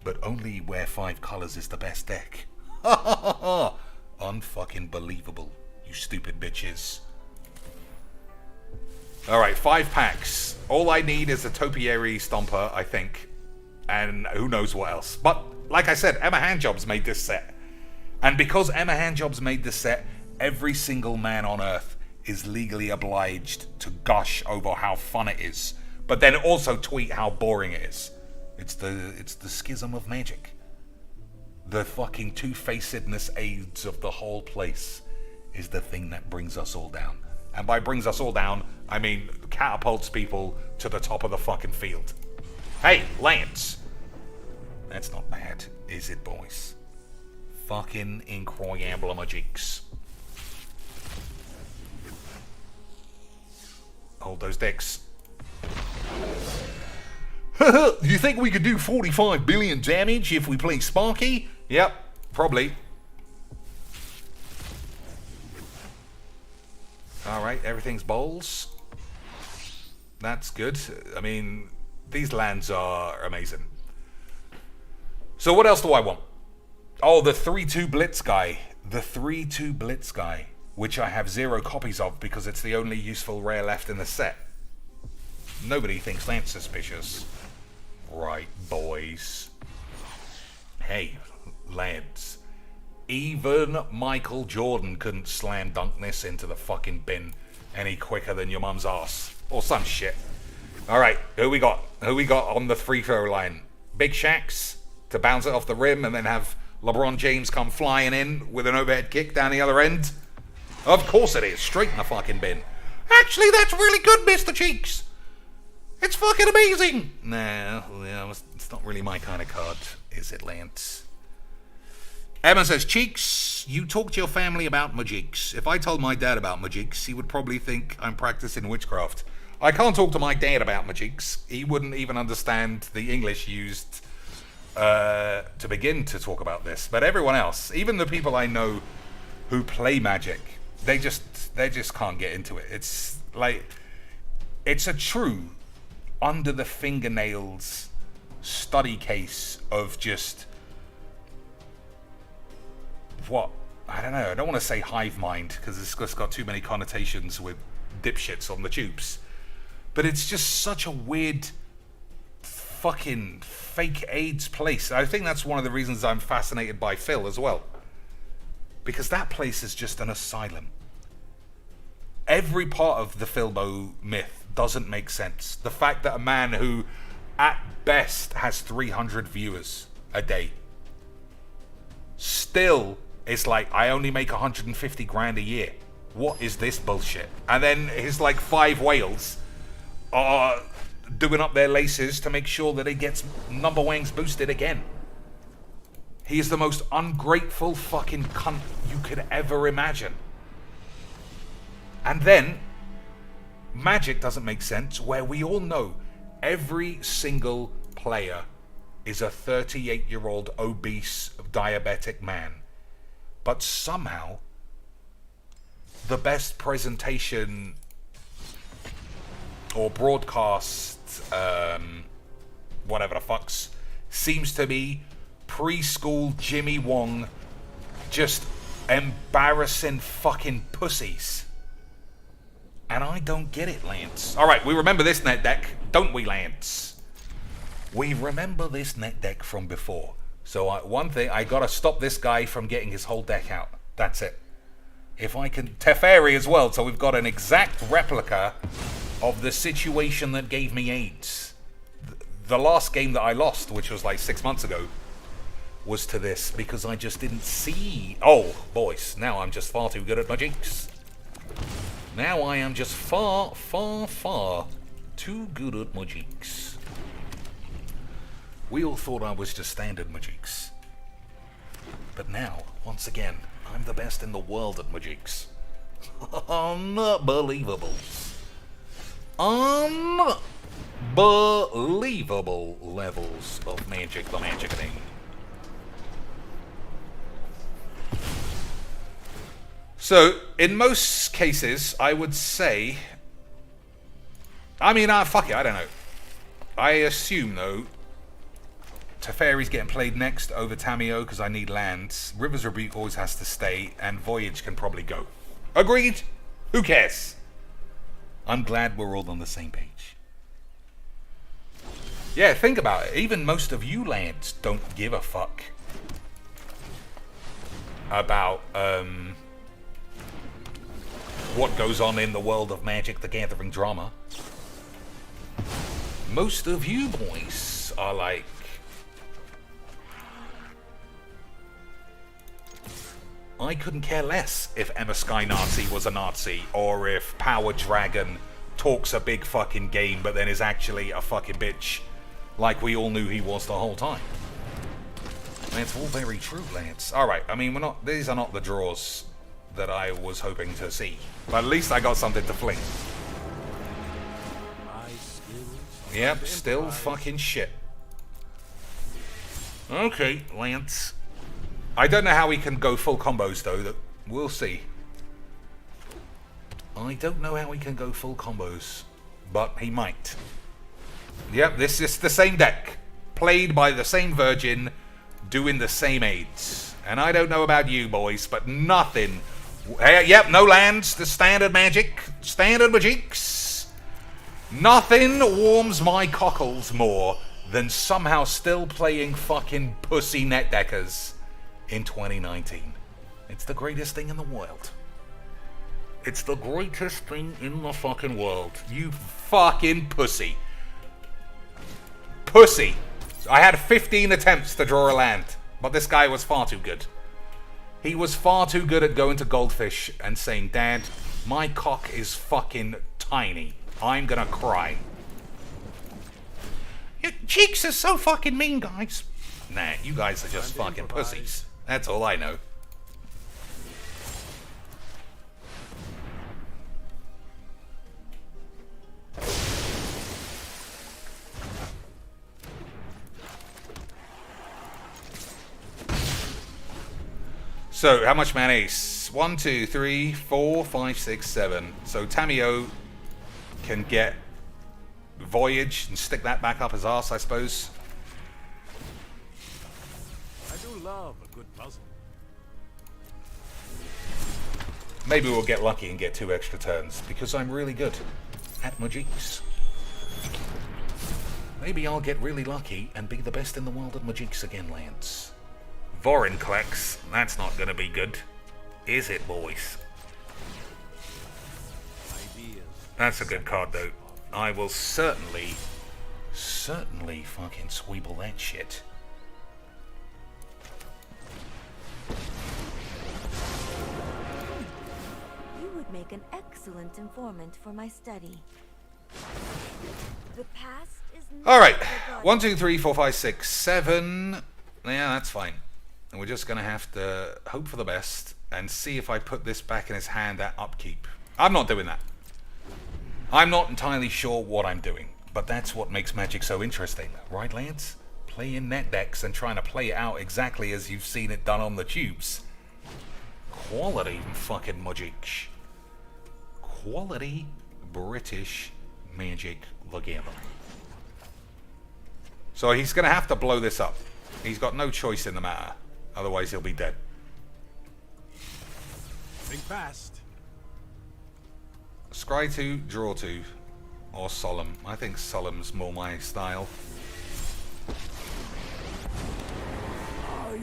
Speaker 1: But only where 5 colors is the best deck. Ha ha ha ha! Unfucking believable, you stupid bitches. Alright, 5 packs. All I need is a Topiary Stomper, I think. And who knows what else. But, like I said, Emma Handjobs made this set. And because Emma Handjobs made this set, every single man on Earth is legally obliged to gush over how fun it is. But then also tweet how boring it is. It's the schism of Magic. The fucking two-facedness AIDS of the whole place is the thing that brings us all down. And by brings us all down, I mean catapults people to the top of the fucking field. Hey, Lance! That's not bad, is it, boys? Fucking incroyable magics. Hold those dicks. You think we could do 45 billion damage if we play Sparky? Yep, probably. Alright, everything's bowls. That's good. I mean, these lands are amazing. So what else do I want? Oh, the 3-2 Blitz guy. The 3-2 Blitz guy, which I have 0 copies of because it's the only useful rare left in the set. Nobody thinks that's suspicious. Right, boys. Hey, lads. Even Michael Jordan couldn't slam dunk this into the fucking bin any quicker than your mum's ass. Or some shit. Alright, who we got? Who we got on the free throw line? Big Shaqs to bounce it off the rim and then have LeBron James come flying in with an overhead kick down the other end? Of course it is. Straight in the fucking bin. Actually, that's really good, Mr. Cheeks. It's fucking amazing! Nah, it's not really my kind of card, is it, Lance? Emma says, Cheeks, you talk to your family about magics. If I told my dad about magics, he would probably think I'm practicing witchcraft. I can't talk to my dad about magics. He wouldn't even understand the English used to begin to talk about this. But everyone else, even the people I know who play Magic, they just can't get into it. It's like, it's a true under the fingernails study case of just what, I don't know, I don't want to say hive mind because it's just got too many connotations with dipshits on the tubes, but it's just such a weird fucking fake AIDS place. I think that's one of the reasons I'm fascinated by Phil as well, because that place is just an asylum. Every part of the Philbo myth doesn't make sense. The fact that a man who at best has 300 viewers a day still is like, I only make 150 grand a year. What is this bullshit? And then his like 5 whales are doing up their laces to make sure that it gets number wangs boosted again. He is the most ungrateful fucking cunt you could ever imagine. And then Magic doesn't make sense, where we all know every single player is a 38-year-old obese diabetic man. But somehow, the best presentation or broadcast, whatever the fucks, seems to be preschool Jimmy Wong just embarrassing fucking pussies. And I don't get it, Lance. Alright, we remember this net deck, don't we, Lance? We remember this net deck from before. So one thing, I gotta stop this guy from getting his whole deck out. That's it. If I can... Teferi as well, so we've got an exact replica of the situation that gave me AIDS. The last game that I lost, which was like 6 months ago, was to this, because I just didn't see... Oh, boys, now I'm just far too good at Magics. Now I am just far, far, far too good at Magics. We all thought I was just standard Magics. But now, once again, I'm the best in the world at Magics. Unbelievable. Unbelievable levels of Magic the Magicking. So, in most cases, I would say... I mean, fuck it, I don't know. I assume, though, Teferi's getting played next over Tamiyo because I need lands. River's Rebuke always has to stay, and Voyage can probably go. Agreed? Who cares? I'm glad we're all on the same page. Yeah, think about it. Even most of you lads don't give a fuck about what goes on in the world of Magic the Gathering drama. Most of you boys are like, I couldn't care less if Emma Sky Nazi was a Nazi, or if Power Dragon talks a big fucking game but then is actually a fucking bitch, like we all knew he was the whole time. That's all very true, lads. Alright, I mean, these are not the draws that I was hoping to see, but at least I got something to fling. Yep, still fucking shit. Okay, Lance. I don't know how he can go full combos, though. We'll see. I don't know how he can go full combos, but he might. Yep, this is the same deck. Played by the same Virgin, doing the same aids. And I don't know about you, boys, but nothing... Yep, no lands. The standard magic. Standard magics. Nothing warms my cockles more than somehow still playing fucking pussy netdeckers in 2019. It's the greatest thing in the world. It's the greatest thing in the fucking world. You fucking pussy. Pussy. I had 15 attempts to draw a land, but this guy was far too good. He was far too good at going to Goldfish and saying, Dad, my cock is fucking tiny. I'm gonna cry. Your cheeks are so fucking mean, guys. Nah, you guys are just fucking pussies. That's all I know. So, how much mana is? 1, 2, 3, 4, 5, 6, 7. So, Tamiyo can get Voyage and stick that back up his arse, I suppose.
Speaker 2: I do love a good puzzle.
Speaker 1: Maybe we'll get lucky and get 2 extra turns, because I'm really good at Magics. Maybe I'll get really lucky and be the best in the world at Magics again, Lance. Vorinclex, that's not gonna be good. Is it, boys? That's a good card, though. I will certainly fucking sweeble that shit.
Speaker 6: You would make an excellent informant for my study. The past is
Speaker 1: Alright. 1, 2, 3, 4, 5, 6, 7. Yeah, that's fine. And we're just gonna have to hope for the best and see if I put this back in his hand at upkeep. I'm not doing that. I'm not entirely sure what I'm doing, but that's what makes Magic so interesting, right, Lance? Playing net decks and trying to play it out exactly as you've seen it done on the tubes. Quality fucking Magic. Quality British Magic the Gathering. So he's going to have to blow this up. He's got no choice in the matter, otherwise he'll be dead.
Speaker 2: Think fast.
Speaker 1: Scry 2, draw 2, or Solemn. I think Solemn's more my style.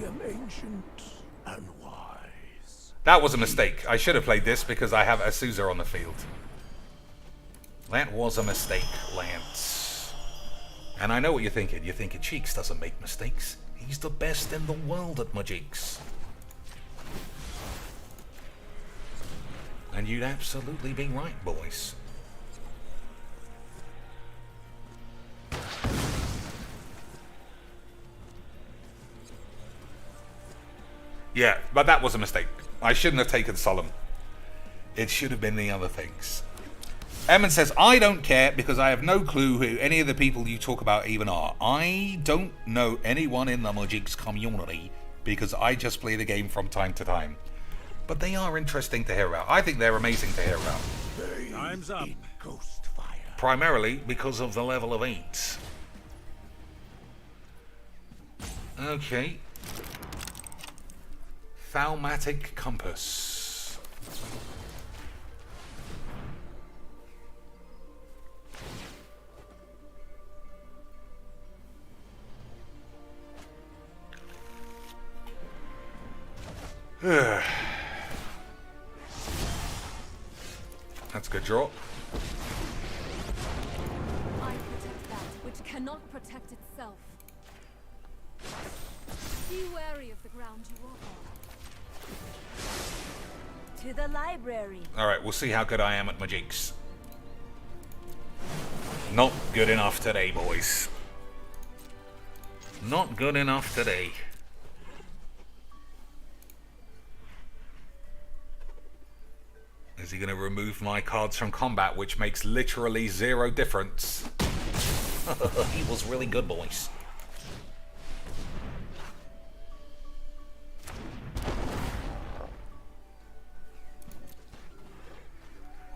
Speaker 2: am ancient and wise.
Speaker 1: That was a mistake. I should have played this because I have Azusa on the field. That was a mistake, Lance. And I know what you're thinking. You're thinking Cheeks doesn't make mistakes. He's the best in the world at Majix. And you'd absolutely be right, boys. Yeah, but that was a mistake. I shouldn't have taken Solemn. It should have been the other things. Emmon says, I don't care because I have no clue who any of the people you talk about even are. I don't know anyone in the Magic's community because I just play the game from time to time. But they are interesting to hear about. I think they're amazing to hear about.
Speaker 2: Time's up. Ghost fire.
Speaker 1: Primarily because of the level of 8. Okay. Thalmatic Compass. That's a good draw.
Speaker 5: I protect that which cannot protect itself. Be wary of the ground you walk on.
Speaker 6: To the library.
Speaker 1: Alright, we'll see how good I am at Majix. Not good enough today, boys. Not good enough today. Is he going to remove my cards from combat, which makes literally 0 difference? He was really good, boys.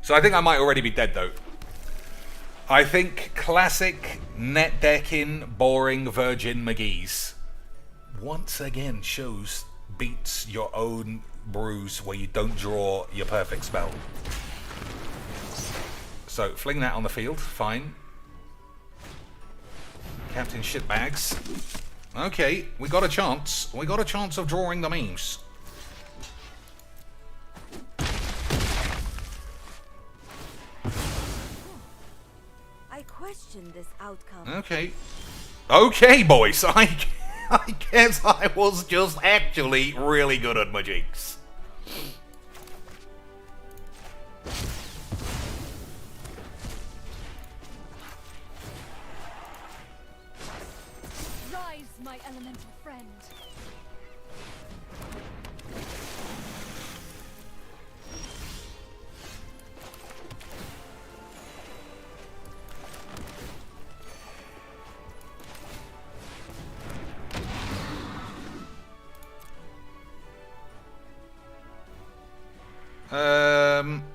Speaker 1: So I think I might already be dead, though. I think classic net decking, boring Virgin McGee's once again beats your own brews where you don't draw your perfect spell. So fling that on the field, fine. Captain Shitbags. Okay, we got a chance. We got a chance of drawing the memes.
Speaker 6: I question this outcome.
Speaker 1: Okay. Okay, boys. I guess I was just actually really good at Majix.
Speaker 5: Rise, my elemental friend.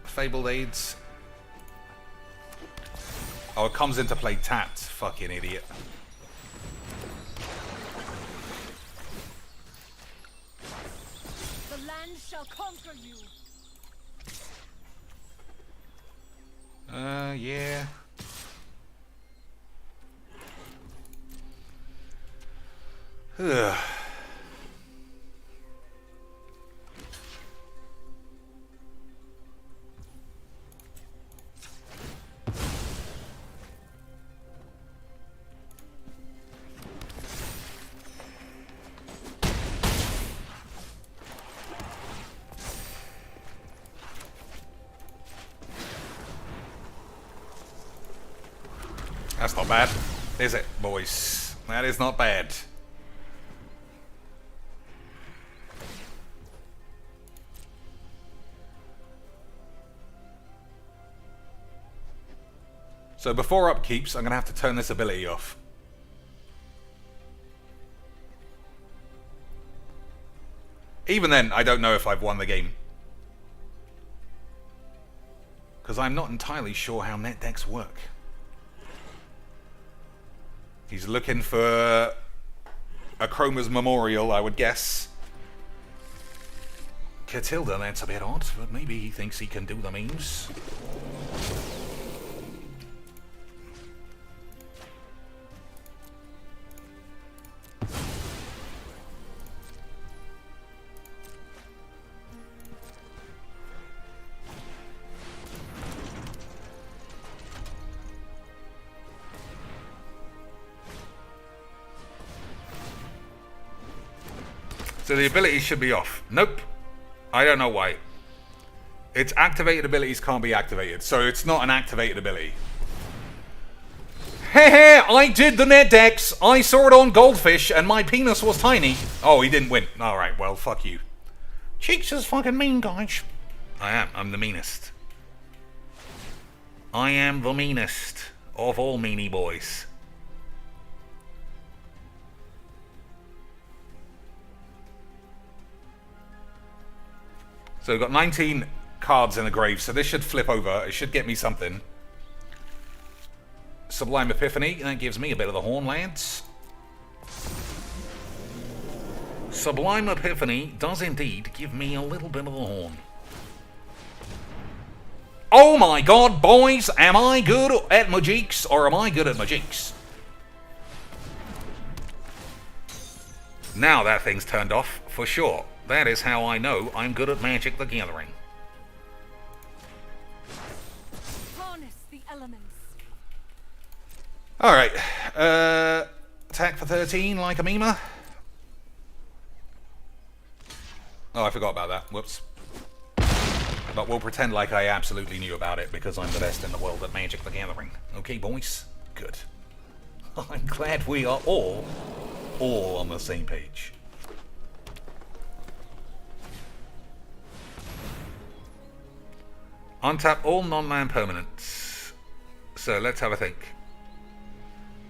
Speaker 1: Fabled Aids. Oh, it comes into play tapped. Fucking idiot.
Speaker 5: The land shall conquer you.
Speaker 1: Yeah. Ugh. That's not bad, is it, boys? That is not bad. So before upkeeps, I'm going to have to turn this ability off. Even then, I don't know if I've won the game. Because I'm not entirely sure how net decks work. He's looking for a Chroma's Memorial, I would guess. Catilda, that's a bit odd, but maybe he thinks he can do the memes. So the abilities should be off. Nope. I don't know why. Its activated abilities can't be activated, so it's not an activated ability. Heh, I did the net decks. I saw it on Goldfish, and my penis was tiny. Oh, he didn't win. Alright, well, fuck you. Cheeks is fucking mean, guys. I am. I'm the meanest. I am the meanest of all meanie boys. So we've got 19 cards in the grave, so this should flip over. It should get me something. Sublime Epiphany, that gives me a bit of the horn, lads. Sublime Epiphany does indeed give me a little bit of the horn. Oh my god, boys, am I good at Magiques, or am I good at Magiques? Now that thing's turned off, for sure. That is how I know I'm good at Magic the Gathering.
Speaker 5: Harness the elements.
Speaker 1: Alright, attack for 13 like a mima. Oh, I forgot about that. Whoops. But we'll pretend like I absolutely knew about it because I'm the best in the world at Magic the Gathering. Okay, boys? Good. I'm glad we are all on the same page. Untap all non-land permanents. So let's have a think.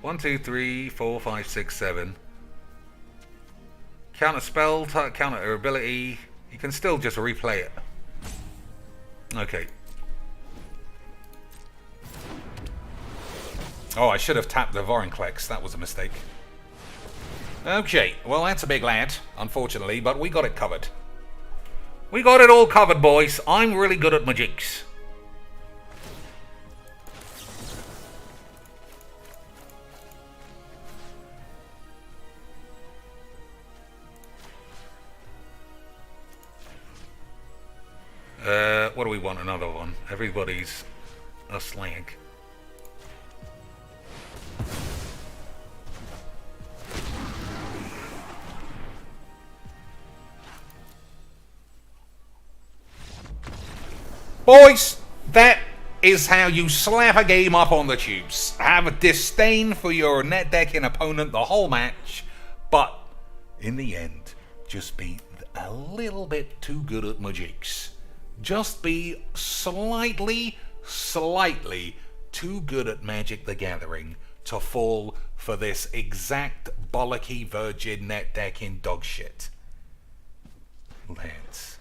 Speaker 1: 1, 2, 3, 4, 5, 6, 7. Counter spell, counter ability. You can still just replay it. Okay. Oh, I should have tapped the Vorinclex. That was a mistake. Okay, well that's a big lad, unfortunately, but we got it covered. We got it all covered, boys. I'm really good at Magics. What do we want? Another one. Everybody's a slag. Boys, that is how you slap a game up on the tubes. Have a disdain for your net decking opponent the whole match, but in the end, just be a little bit too good at Magics. Just be slightly too good at Magic the Gathering to fall for this exact bollocky virgin net decking dog shit. Lads,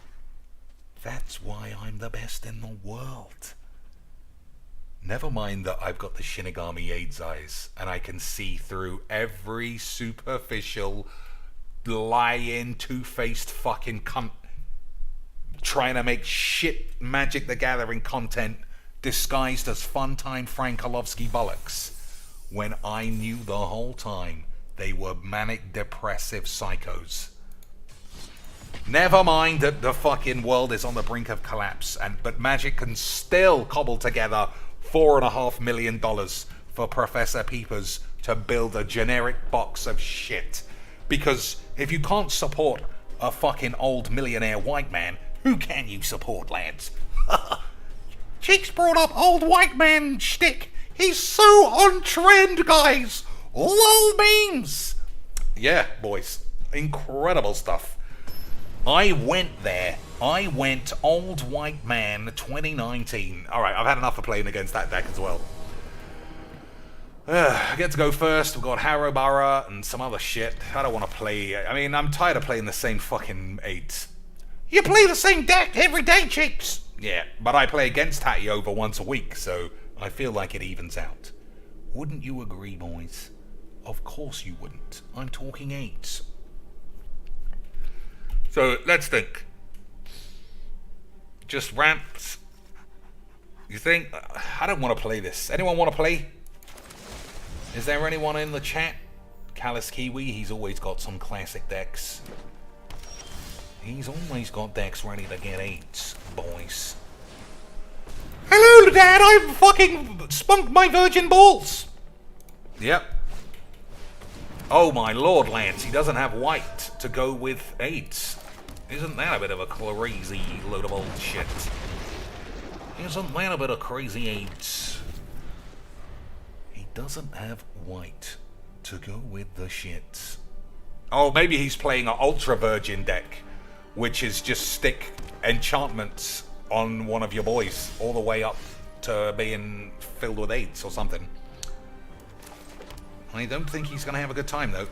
Speaker 1: that's why I'm the best in the world. Never mind that I've got the Shinigami AIDS eyes and I can see through every superficial, lying, two-faced fucking cunt trying to make shit Magic the Gathering content disguised as fun-time Frankolovsky bollocks, when I knew the whole time they were manic depressive psychos. Never mind that the fucking world is on the brink of collapse, but Magic can still cobble together $4.5 million for Professor Peepers to build a generic box of shit. Because if you can't support a fucking old millionaire white man, who can you support, lads? Cheeks brought up old white man shtick. He's so on trend, guys. LOL memes. Yeah, boys. Incredible stuff. I went there. I went old white man 2019. Alright, I've had enough of playing against that deck as well. I get to go first. We've got Harrowbara and some other shit. I don't want to play. I mean, I'm tired of playing the same fucking 8s. You play the same deck every day, Cheeks. Yeah, but I play against Hattie over once a week, so I feel like it evens out. Wouldn't you agree, boys? Of course you wouldn't. I'm talking 8s. So, let's think. Just ramps. You think? I don't want to play this. Anyone want to play? Is there anyone in the chat? Callus Kiwi, he's always got some classic decks. He's always got decks ready to get 8s, boys. Hello, Dad! I've fucking spunked my virgin balls! Yep. Oh my lord, Lance, he doesn't have white to go with AIDS. Isn't that a bit of a crazy load of old shit? Isn't that a bit of crazy AIDS? He doesn't have white to go with the shit. Oh, maybe he's playing an Ultra Virgin deck, which is just stick enchantments on one of your boys all the way up to being filled with AIDS or something. I don't think he's going to have a good time, though.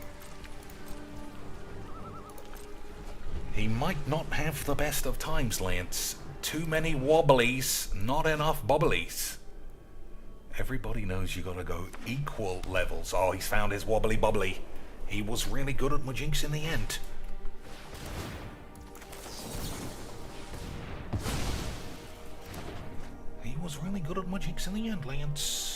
Speaker 1: He might not have the best of times, Lance. Too many wobblies, not enough bubblies. Everybody knows you got to go equal levels. Oh, he's found his wobbly bubbly. He was really good at Majinx in the end. He was really good at Majinx in the end, Lance.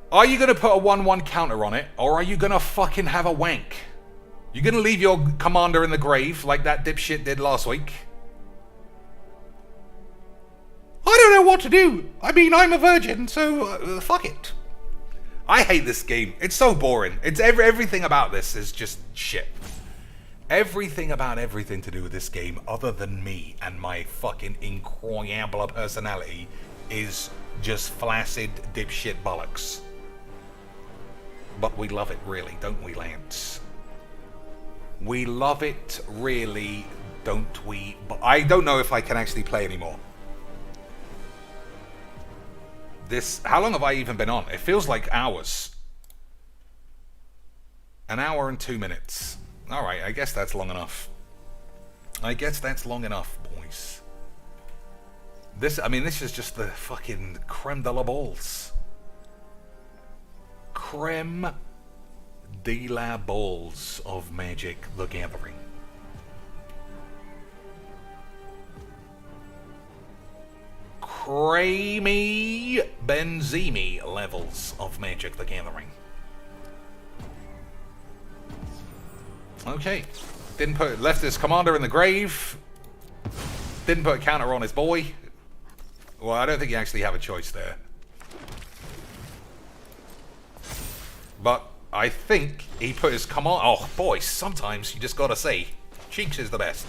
Speaker 1: Are you going to put a 1-1 counter on it, or are you going to fucking have a wank? You going to leave your commander in the grave like that dipshit did last week? I don't know what to do. I mean, I'm a virgin, so fuck it. I hate this game. It's so boring. It's everything about this is just shit. Everything about everything to do with this game, other than me and my fucking incroyable personality, is just flaccid dipshit bollocks. But we love it, really, don't we, Lance? We love it, really, don't we? But I don't know if I can actually play anymore. How long have I even been on? It feels like hours. An hour and 2 minutes. Alright, I guess that's long enough. I guess that's long enough, boys. This is just the fucking creme de la balls. Creme de la balls of Magic the Gathering. Creamy Benzemi levels of Magic the Gathering. Okay. Left his commander in the grave. Didn't put a counter on his boy. Well, I don't think you actually have a choice there. But I think he put his command... Oh, boy, sometimes you just gotta say, Cheeks is the best.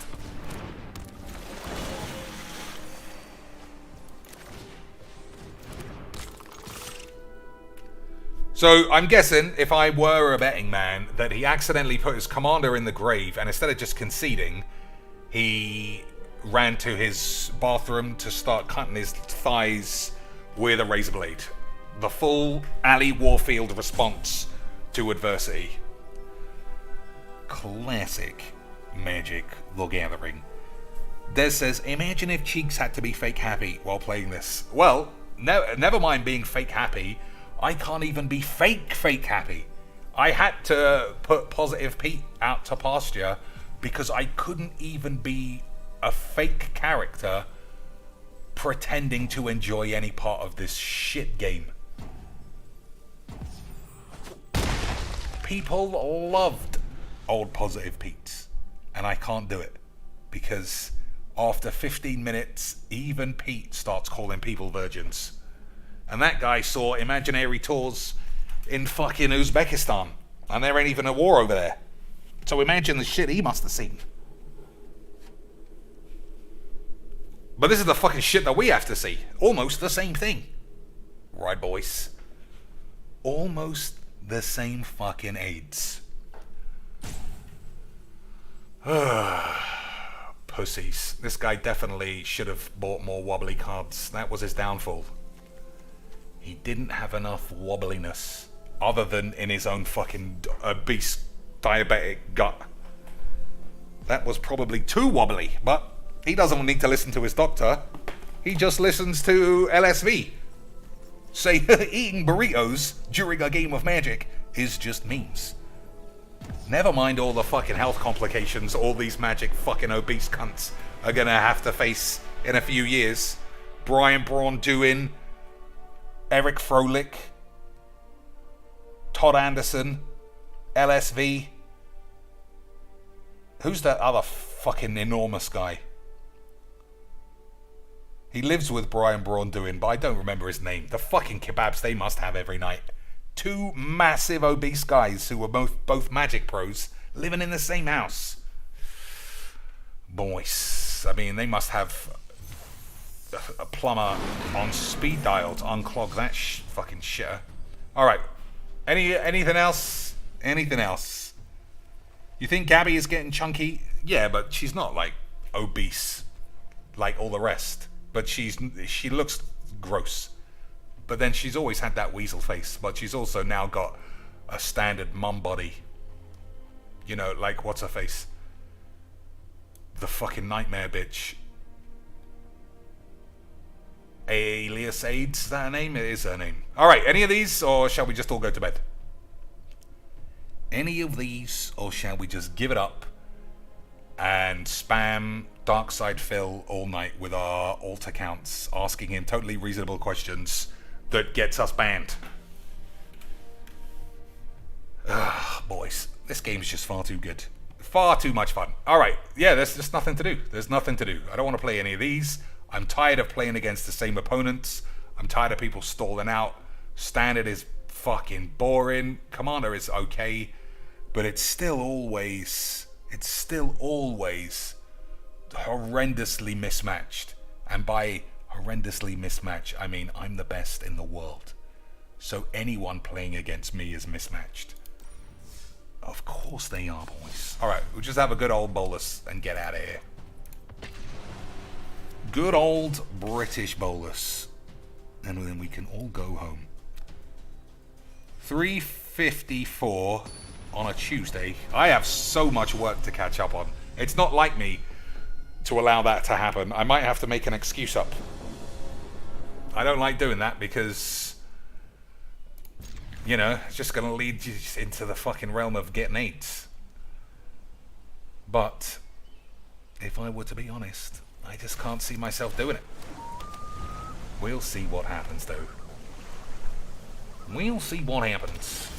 Speaker 1: So, I'm guessing, if I were a betting man, that he accidentally put his commander in the grave, and instead of just conceding, he ran to his bathroom to start cutting his thighs with a razor blade. The full Ali Warfield response to adversity. Classic Magic the Gathering. Des says, imagine if Cheeks had to be fake happy while playing this. Well, never mind being fake happy, I can't even be fake happy. I had to put Positive Pete out to pasture because I couldn't even be a fake character pretending to enjoy any part of this shit game. People loved old Positive Pete's, and I can't do it because after 15 minutes, even Pete starts calling people virgins. And that guy saw imaginary tours in fucking Uzbekistan, and there ain't even a war over there. So imagine the shit he must have seen. But this is the fucking shit that we have to see. Almost the same thing. Right, boys? Almost the same fucking AIDS. Pussies. This guy definitely should have bought more wobbly cards. That was his downfall. He didn't have enough wobbliness other than in his own fucking obese diabetic gut. That was probably too wobbly, but he doesn't need to listen to his doctor. He just listens to LSV. Say eating burritos during a game of Magic is just memes. Never mind all the fucking health complications all these Magic fucking obese cunts are gonna have to face in a few years. Brian Braun doing, Eric Froelich, Todd Anderson, LSV. Who's that other fucking enormous guy? He lives with Brian Braunduin, but I don't remember his name. The fucking kebabs they must have every night. Two massive obese guys who were both magic pros living in the same house. Boys, I mean, they must have a plumber on speed dial to unclog that fucking shitter. All right, anything else? Anything else? You think Gabby is getting chunky? Yeah, but she's not like obese like all the rest. But she looks gross. But then she's always had that weasel face. But she's also now got a standard mum body. You know, like what's her face? The fucking nightmare bitch. Alias Aids, is that her name? It is her name. Alright, any of these, or shall we just all go to bed? Any of these, or shall we just give it up and spam Darkside Phil all night with our alt accounts, asking him totally reasonable questions that gets us banned? Ugh, boys, this game's just far too good. Far too much fun. Alright, yeah, there's just nothing to do. There's nothing to do. I don't want to play any of these. I'm tired of playing against the same opponents. I'm tired of people stalling out. Standard is fucking boring. Commander is okay. But it's still always horrendously mismatched. And by horrendously mismatched, I mean I'm the best in the world. So anyone playing against me is mismatched. Of course they are, boys. Alright, we'll just have a good old bolus and get out of here. Good old British bolus. And then we can all go home. 3:54 on a Tuesday. I have so much work to catch up on. It's not like me to allow that to happen. I might have to make an excuse up. I don't like doing that because, you know, it's just going to lead you into the fucking realm of getting AIDS. But if I were to be honest, I just can't see myself doing it. We'll see what happens, though. We'll see what happens.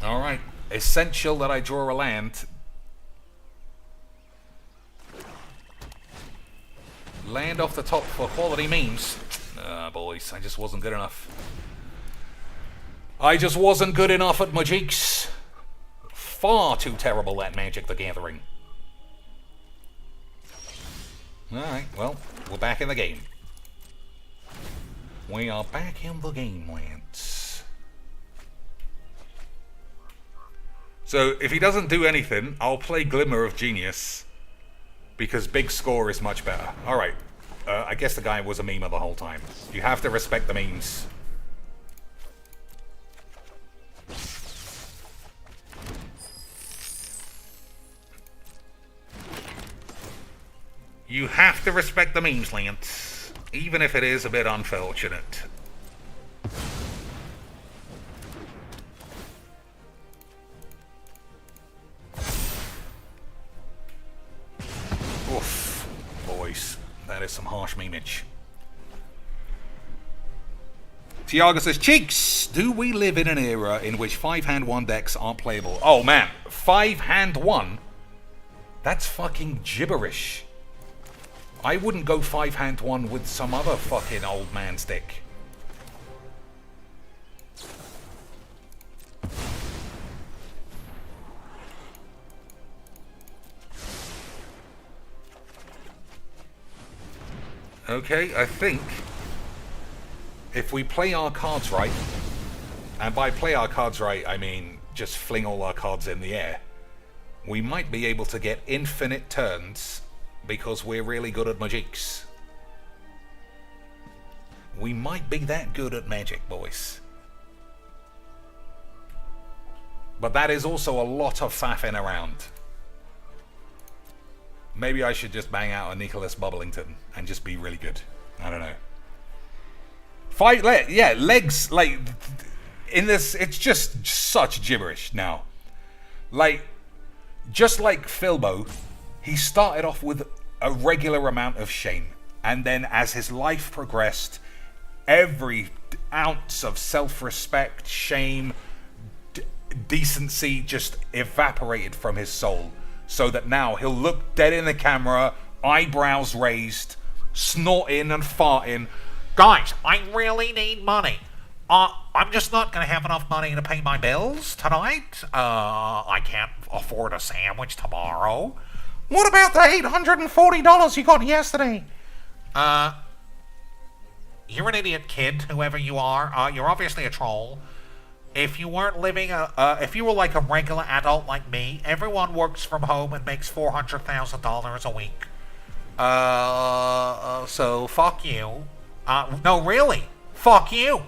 Speaker 1: Alright. Essential that I draw a land. Land off the top for quality memes. Boys, I just wasn't good enough. I just wasn't good enough at Magics. Far too terrible at Magic the Gathering. Alright, well, we're back in the game. We are back in the game, lads. So, if he doesn't do anything, I'll play Glimmer of Genius. Because big score is much better. Alright, I guess the guy was a memer the whole time. You have to respect the memes. You have to respect the memes, Lance, even if it is a bit unfortunate. Oof, boys, that is some harsh memeage. Tiago says, Cheeks, do we live in an era in which 5-hand-1 decks aren't playable? Oh man, 5-hand-1? That's fucking gibberish. I wouldn't go 5-hand-1 with some other fucking old man's deck. Okay, I think if we play our cards right, and by play our cards right, I mean just fling all our cards in the air, we might be able to get infinite turns because we're really good at Magics. We might be that good at Magic, boys. But that is also a lot of faffing around. Maybe I should just bang out a Nicholas Bubblington and just be really good. I don't know. Legs, like, in this, it's just such gibberish now. Like, just like Philbo, he started off with a regular amount of shame. And then as his life progressed, every ounce of self-respect, shame, decency just evaporated from his soul. So that now he'll look dead in the camera, eyebrows raised, snorting and farting. Guys, I really need money. I'm just not going to have enough money to pay my bills tonight. I can't afford a sandwich tomorrow. What about the $840 you got yesterday? You're an idiot, kid, whoever you are. You're obviously a troll. If you weren't living if you were like a regular adult like me, everyone works from home and makes $400,000 a week. So fuck you. No, really, fuck you.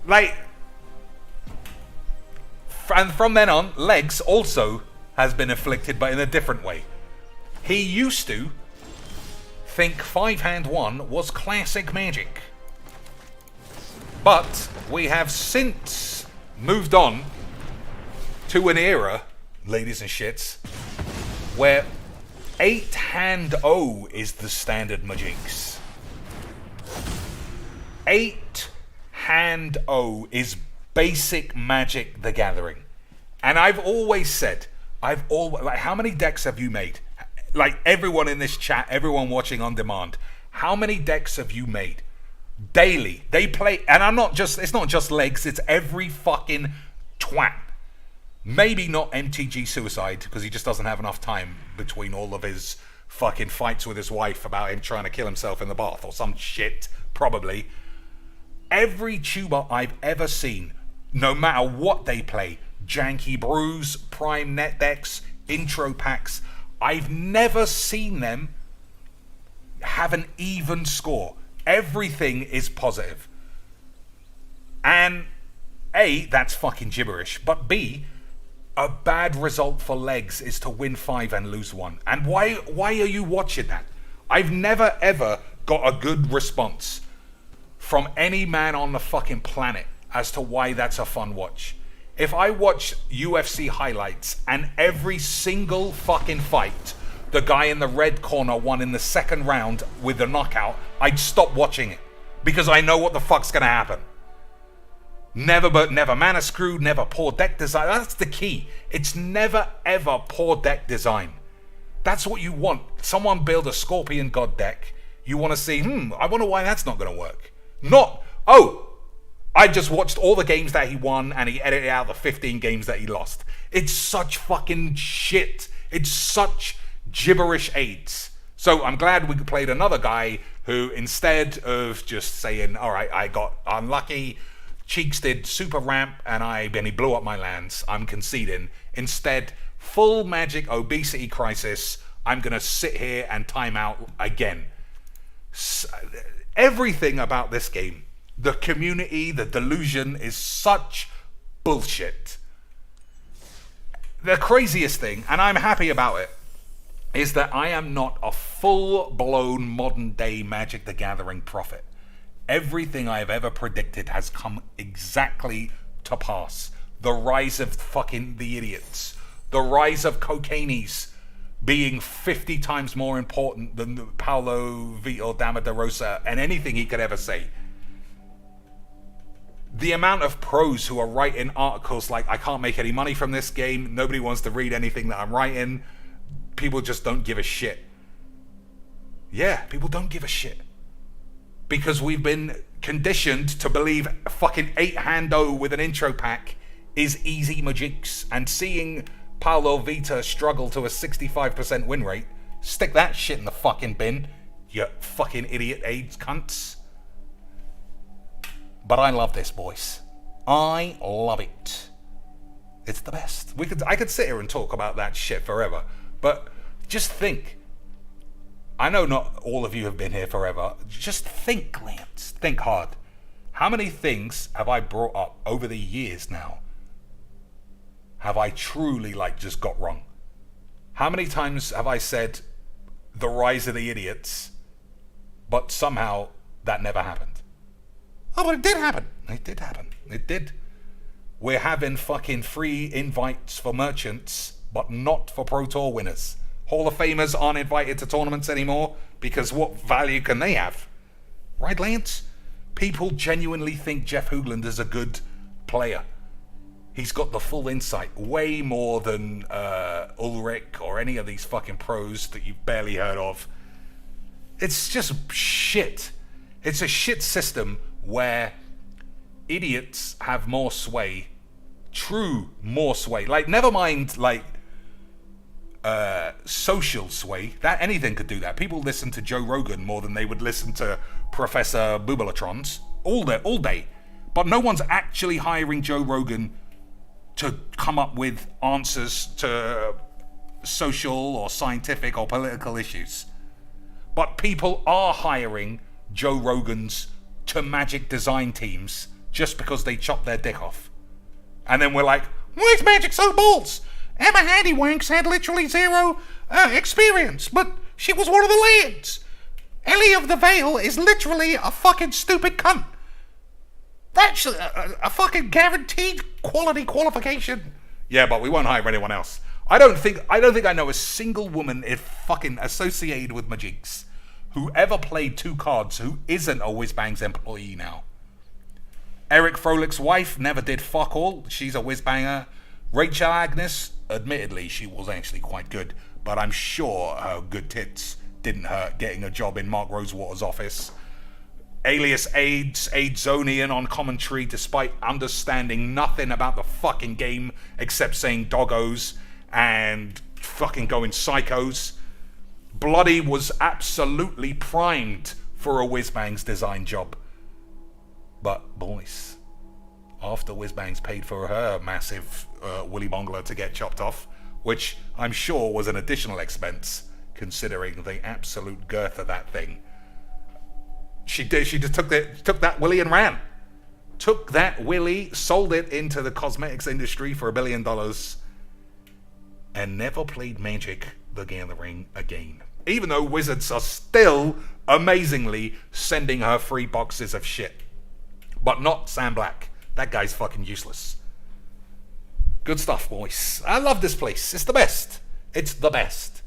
Speaker 1: Like, and from then on, Legs also has been afflicted, but in a different way. He used to think 5-hand 1 was classic magic. But we have since moved on to an era, ladies and shits, where 8-hand O is the standard magics. 8-hand O is basic Magic the Gathering. And I've always said, like, how many decks have you made? Like, everyone in this chat, everyone watching on demand, how many decks have you made? Daily. They play, and it's not just Legs, it's every fucking twat. Maybe not MTG Suicide, because he just doesn't have enough time between all of his fucking fights with his wife about him trying to kill himself in the bath or some shit, probably. Every tuber I've ever seen, no matter what they play, janky brews, prime net decks, intro packs, I've never seen them have an even score. Everything is positive. And A, that's fucking gibberish, but B, a bad result for Legs is to win 5 and lose 1. And why are you watching that? I've never ever got a good response from any man on the fucking planet as to why that's a fun watch. If I watch UFC highlights and every single fucking fight the guy in the red corner won in the second round with the knockout, I'd stop watching it because I know what the fuck's gonna happen. Never mana screw, never poor deck design. That's the key. It's never ever poor deck design. That's what you want. Someone build a Scorpion God deck. You want to see, I wonder why that's not going to work. Not, I just watched all the games that he won and he edited out the 15 games that he lost. It's such fucking shit. It's such gibberish aids. So I'm glad we played another guy who, instead of just saying, all right, I got unlucky, Cheeks did super ramp and he blew up my lands, I'm conceding. Instead, full Magic obesity crisis, I'm going to sit here and time out again. Everything about this game, the community, the delusion is such bullshit. The craziest thing, and I'm happy about it, is that I am not a full-blown modern-day Magic the Gathering prophet. Everything I have ever predicted has come exactly to pass. The rise of fucking the idiots. The rise of Cocainies being 50 times more important than Paulo Vitor Dama de Rosa and anything he could ever say. The amount of pros who are writing articles like, I can't make any money from this game, nobody wants to read anything that I'm writing, people just don't give a shit. Yeah, people don't give a shit. Because we've been conditioned to believe fucking 8-hand-o with an intro pack is easy magics, and seeing Paulo Vita struggle to a 65% win rate, stick that shit in the fucking bin, you fucking idiot AIDS cunts. But I love this, boys. I love it. It's the best. I could sit here and talk about that shit forever, but just think. I know not all of you have been here forever. Just think, Lance. Think hard. How many things have I brought up over the years now have I truly, just got wrong? How many times have I said the rise of the idiots, but somehow that never happened? Oh, but it did happen. It did happen. It did. We're having fucking free invites for merchants, but not for Pro Tour winners. Hall of Famers aren't invited to tournaments anymore because what value can they have? Right, Lance? People genuinely think Jeff Hoogland is a good player. He's got the full insight, way more than Ulrich or any of these fucking pros that you've barely heard of. It's just shit. It's a shit system where idiots have more sway. More sway. Like, never mind, like, social sway. That anything could do that. People listen to Joe Rogan more than they would listen to Professor Boobalatrons all day. But no one's actually hiring Joe Rogan to come up with answers to social or scientific or political issues. But people are hiring Joe Rogans to magic design teams just because they chop their dick off. And then we're like, why is magic so balls? Emma Handywanks had literally zero experience, but she was one of the lads. Ellie of the Vale is literally a fucking stupid cunt. That's a fucking guaranteed quality qualification. Yeah, but we won't hire anyone else. I don't think I know a single woman if fucking associated with Majinx who ever played 2 cards who isn't a Whizbang's employee now. Eric Froelic's wife never did fuck all. She's a Whizbanger. Rachel Agnes, admittedly, she was actually quite good, but I'm sure her good tits didn't hurt getting a job in Mark Rosewater's office. Alias Aidsonian on commentary despite understanding nothing about the fucking game except saying doggos and fucking going psychos. Bloody was absolutely primed for a Whizbang's design job. But boys, after Whizbang's paid for her massive Willy Bongler to get chopped off, which I'm sure was an additional expense considering the absolute girth of that thing, She just took that Willy and ran. Took that Willy, sold it into the cosmetics industry for $1 billion, and never played Magic the Gathering again. Even though Wizards are still amazingly sending her free boxes of shit. But not Sam Black. That guy's fucking useless. Good stuff, boys. I love this place. It's the best. It's the best.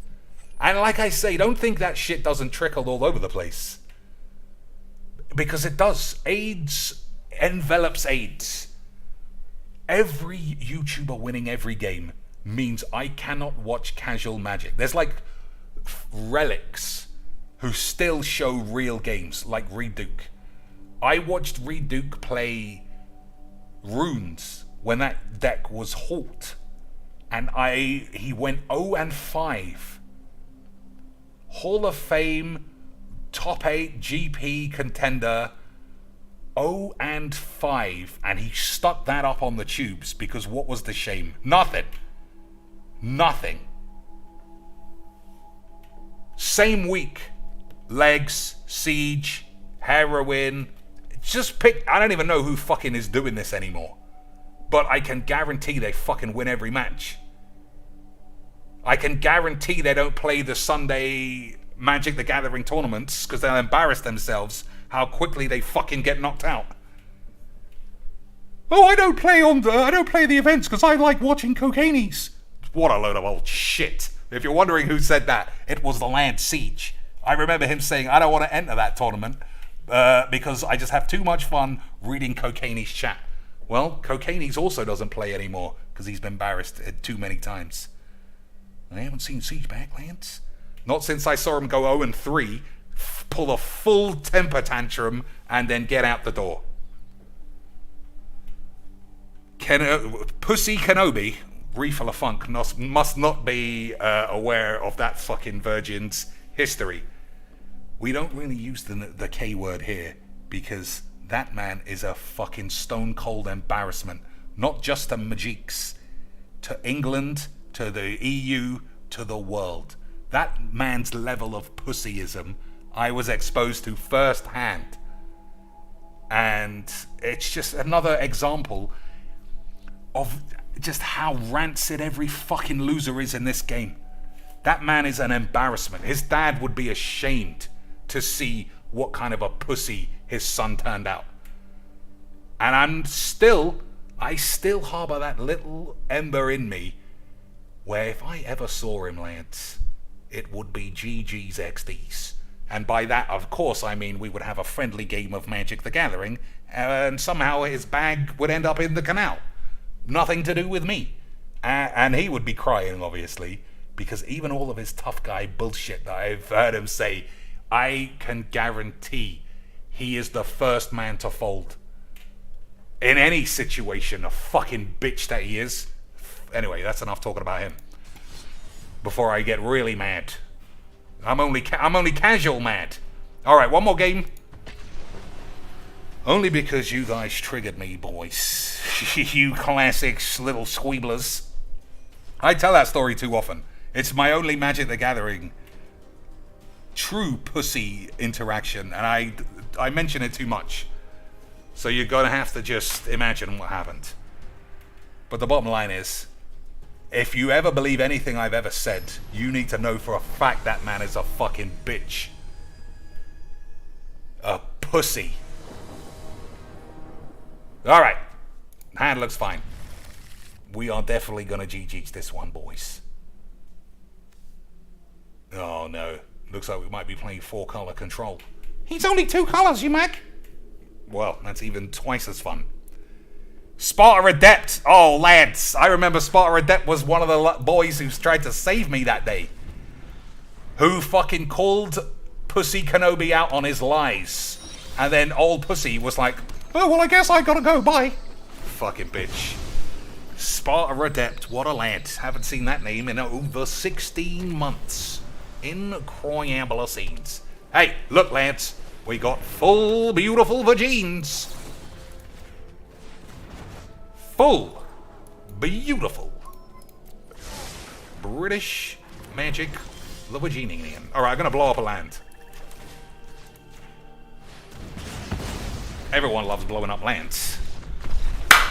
Speaker 1: And like I say, don't think that shit doesn't trickle all over the place. Because it does. AIDS envelops AIDS. Every YouTuber winning every game means I cannot watch casual Magic. There's like relics who still show real games, like Reed Duke. I watched Reed Duke play Runes when that deck was Halt, and he went 0-5. Hall of Fame, top 8 GP contender, 0-5, and he stuck that up on the tubes because what was the shame? Nothing. Same week, Legs, Siege, Heroin. Just pick. I don't even know who fucking is doing this anymore, but I can guarantee they fucking win every match. I can guarantee they don't play the Sunday Magic the Gathering tournaments because they'll embarrass themselves how quickly they fucking get knocked out. Oh, I don't play the events because I like watching cocainies. What a load of old shit. If you're wondering who said that, it was the Land Siege. I remember him saying, I don't want to enter that tournament because I just have too much fun reading Cocaini's chat. Well, Cocaini's also doesn't play anymore because he's been embarrassed too many times. I haven't seen Siege back, Lance. Not since I saw him go 0-3, pull a full temper tantrum, and then get out the door. Pussy Kenobi, Refill of Funk, must not be aware of that fucking virgin's history. We don't really use the K word here because that man is a fucking stone cold embarrassment, not just to Majix, to England, to the EU, to the world. That man's level of pussyism I was exposed to firsthand. And it's just another example of just how rancid every fucking loser is in this game. That man is an embarrassment. His dad would be ashamed to see what kind of a pussy his son turned out. And I still harbor that little ember in me where if I ever saw him, Lance, it would be GG's XDs. And by that, of course, I mean we would have a friendly game of Magic the Gathering, and somehow his bag would end up in the canal. Nothing to do with me. And he would be crying, obviously, because even all of his tough guy bullshit that I've heard him say, I can guarantee he is the first man to fold. In any situation, a fucking bitch that he is. Anyway, that's enough talking about him. Before I get really mad. I'm only casual mad. Alright, one more game. Only because you guys triggered me, boys. You classic little squeeblers. I tell that story too often. It's my only Magic the Gathering true pussy interaction, and I mention it too much. So you're gonna have to just imagine what happened. But the bottom line is, if you ever believe anything I've ever said, you need to know for a fact that man is a fucking bitch. A pussy. Alright. Hand looks fine. We are definitely gonna GG's this one, boys. Oh no. Looks like we might be playing 4-color control. He's only 2 colors, you mag. Well, that's even twice as fun. Sparta Adept. Oh, lads. I remember Sparta Adept was one of the boys who tried to save me that day. Who fucking called Pussy Kenobi out on his lies. And then old Pussy was like, oh, well, I guess I gotta go. Bye. Fucking bitch. Sparta Adept. What a lad. Haven't seen that name in over 16 months. Incroyable scenes. Hey, look, lads. We got full, beautiful vagines. Full, beautiful British Magic the Vaginian. Alright, I'm gonna blow up a land. Everyone loves blowing up lands.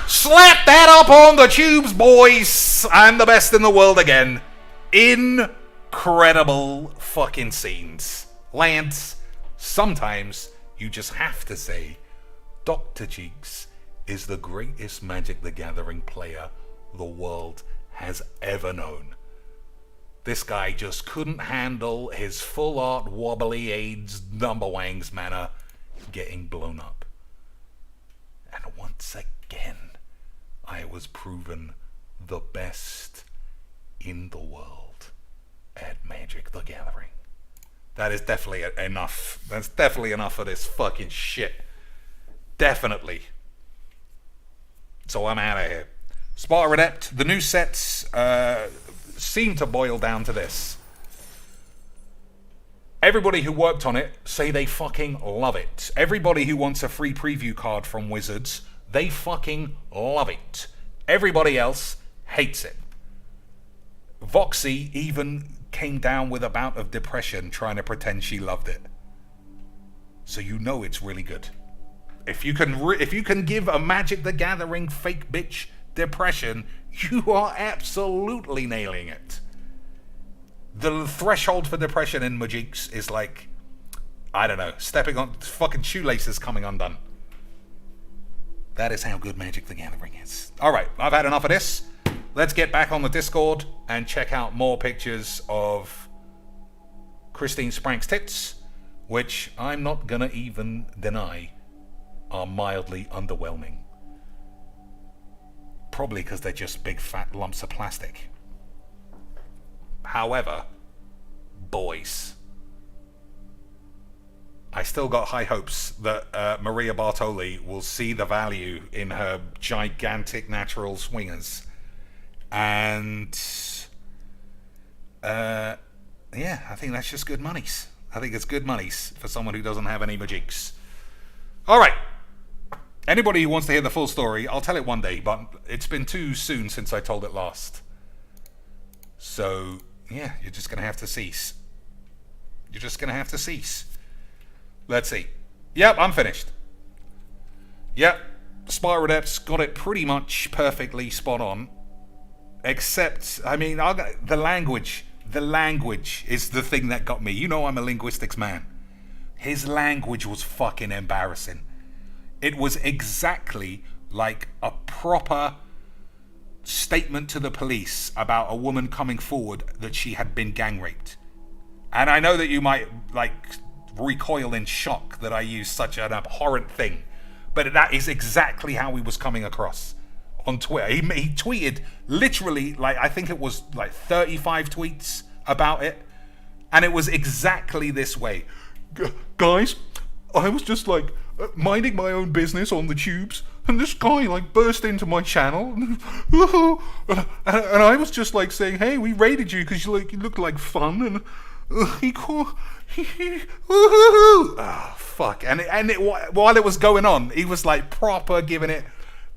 Speaker 1: Slap that up on the tubes, boys! I'm the best in the world again. Incredible fucking scenes. Lands. Sometimes you just have to say, Dr. Cheeks is the greatest Magic the Gathering player the world has ever known. This guy just couldn't handle his full art wobbly AIDS numberwangs manner getting blown up. And once again, I was proven the best in the world at Magic the Gathering. That is definitely enough. That's definitely enough of this fucking shit. Definitely. So I'm out of here. Sparta Adept. The new sets seem to boil down to this. Everybody who worked on it say they fucking love it. Everybody who wants a free preview card from Wizards, they fucking love it. Everybody else hates it. Voxy even came down with a bout of depression trying to pretend she loved it. So you know it's really good. If you can give a Magic the Gathering fake bitch depression, you are absolutely nailing it. The threshold for depression in Magics is like, I don't know, stepping on fucking shoelaces coming undone. That is how good Magic the Gathering is. Alright, I've had enough of this. Let's get back on the Discord and check out more pictures of Christine Sprank's tits, which I'm not gonna even deny are mildly underwhelming. Probably because they're just big fat lumps of plastic. However, boys, I still got high hopes that Maria Bartoli will see the value in her gigantic natural swingers. And yeah, I think that's just good monies. I think it's good monies for someone who doesn't have any Magics. Alright. Anybody who wants to hear the full story, I'll tell it one day, but it's been too soon since I told it last. So, yeah, you're just going to have to cease. You're just going to have to cease. Let's see. Yep, I'm finished. Yep, Sparta Adepts got it pretty much perfectly spot on. Except, I mean, the language is the thing that got me. You know I'm a linguistics man. His language was fucking embarrassing. It was exactly like a proper statement to the police about a woman coming forward that she had been gang raped. And I know that you might, like, recoil in shock that I use such an abhorrent thing, but that is exactly how he was coming across. on Twitter. He tweeted literally, like, I think it was like 35 tweets about it. And it was exactly this way. Guys, I was just like minding my own business on the tubes, and this guy like burst into my channel, and I was just like saying, "Hey, we raided you because you looked like fun," and he called, ah, fuck, and while it was going on, he was like proper giving it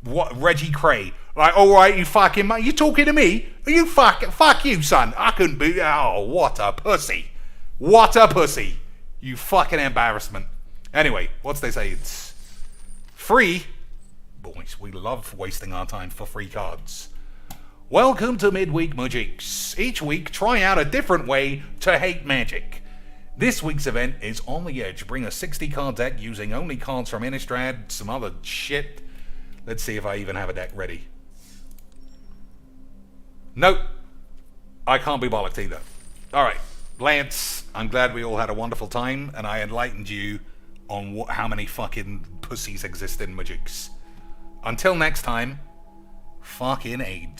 Speaker 1: what Reggie Cray, like, all right, you fucking mate, you talking to me? You fuck you, son. I couldn't be. Oh, what a pussy, what a pussy, you fucking embarrassment. Anyway, what's they say? It's free. Boys, we love wasting our time for free cards. Welcome to Midweek Magics. Each week, try out a different way to hate magic. This week's event is On the Edge. Bring a 60-card deck using only cards from Innistrad, some other shit. Let's see if I even have a deck ready. Nope. I can't be bollocked either. Alright, Lance, I'm glad we all had a wonderful time, and I enlightened you on how many fucking pussies exist in Magics. Until next time, fucking AIDS.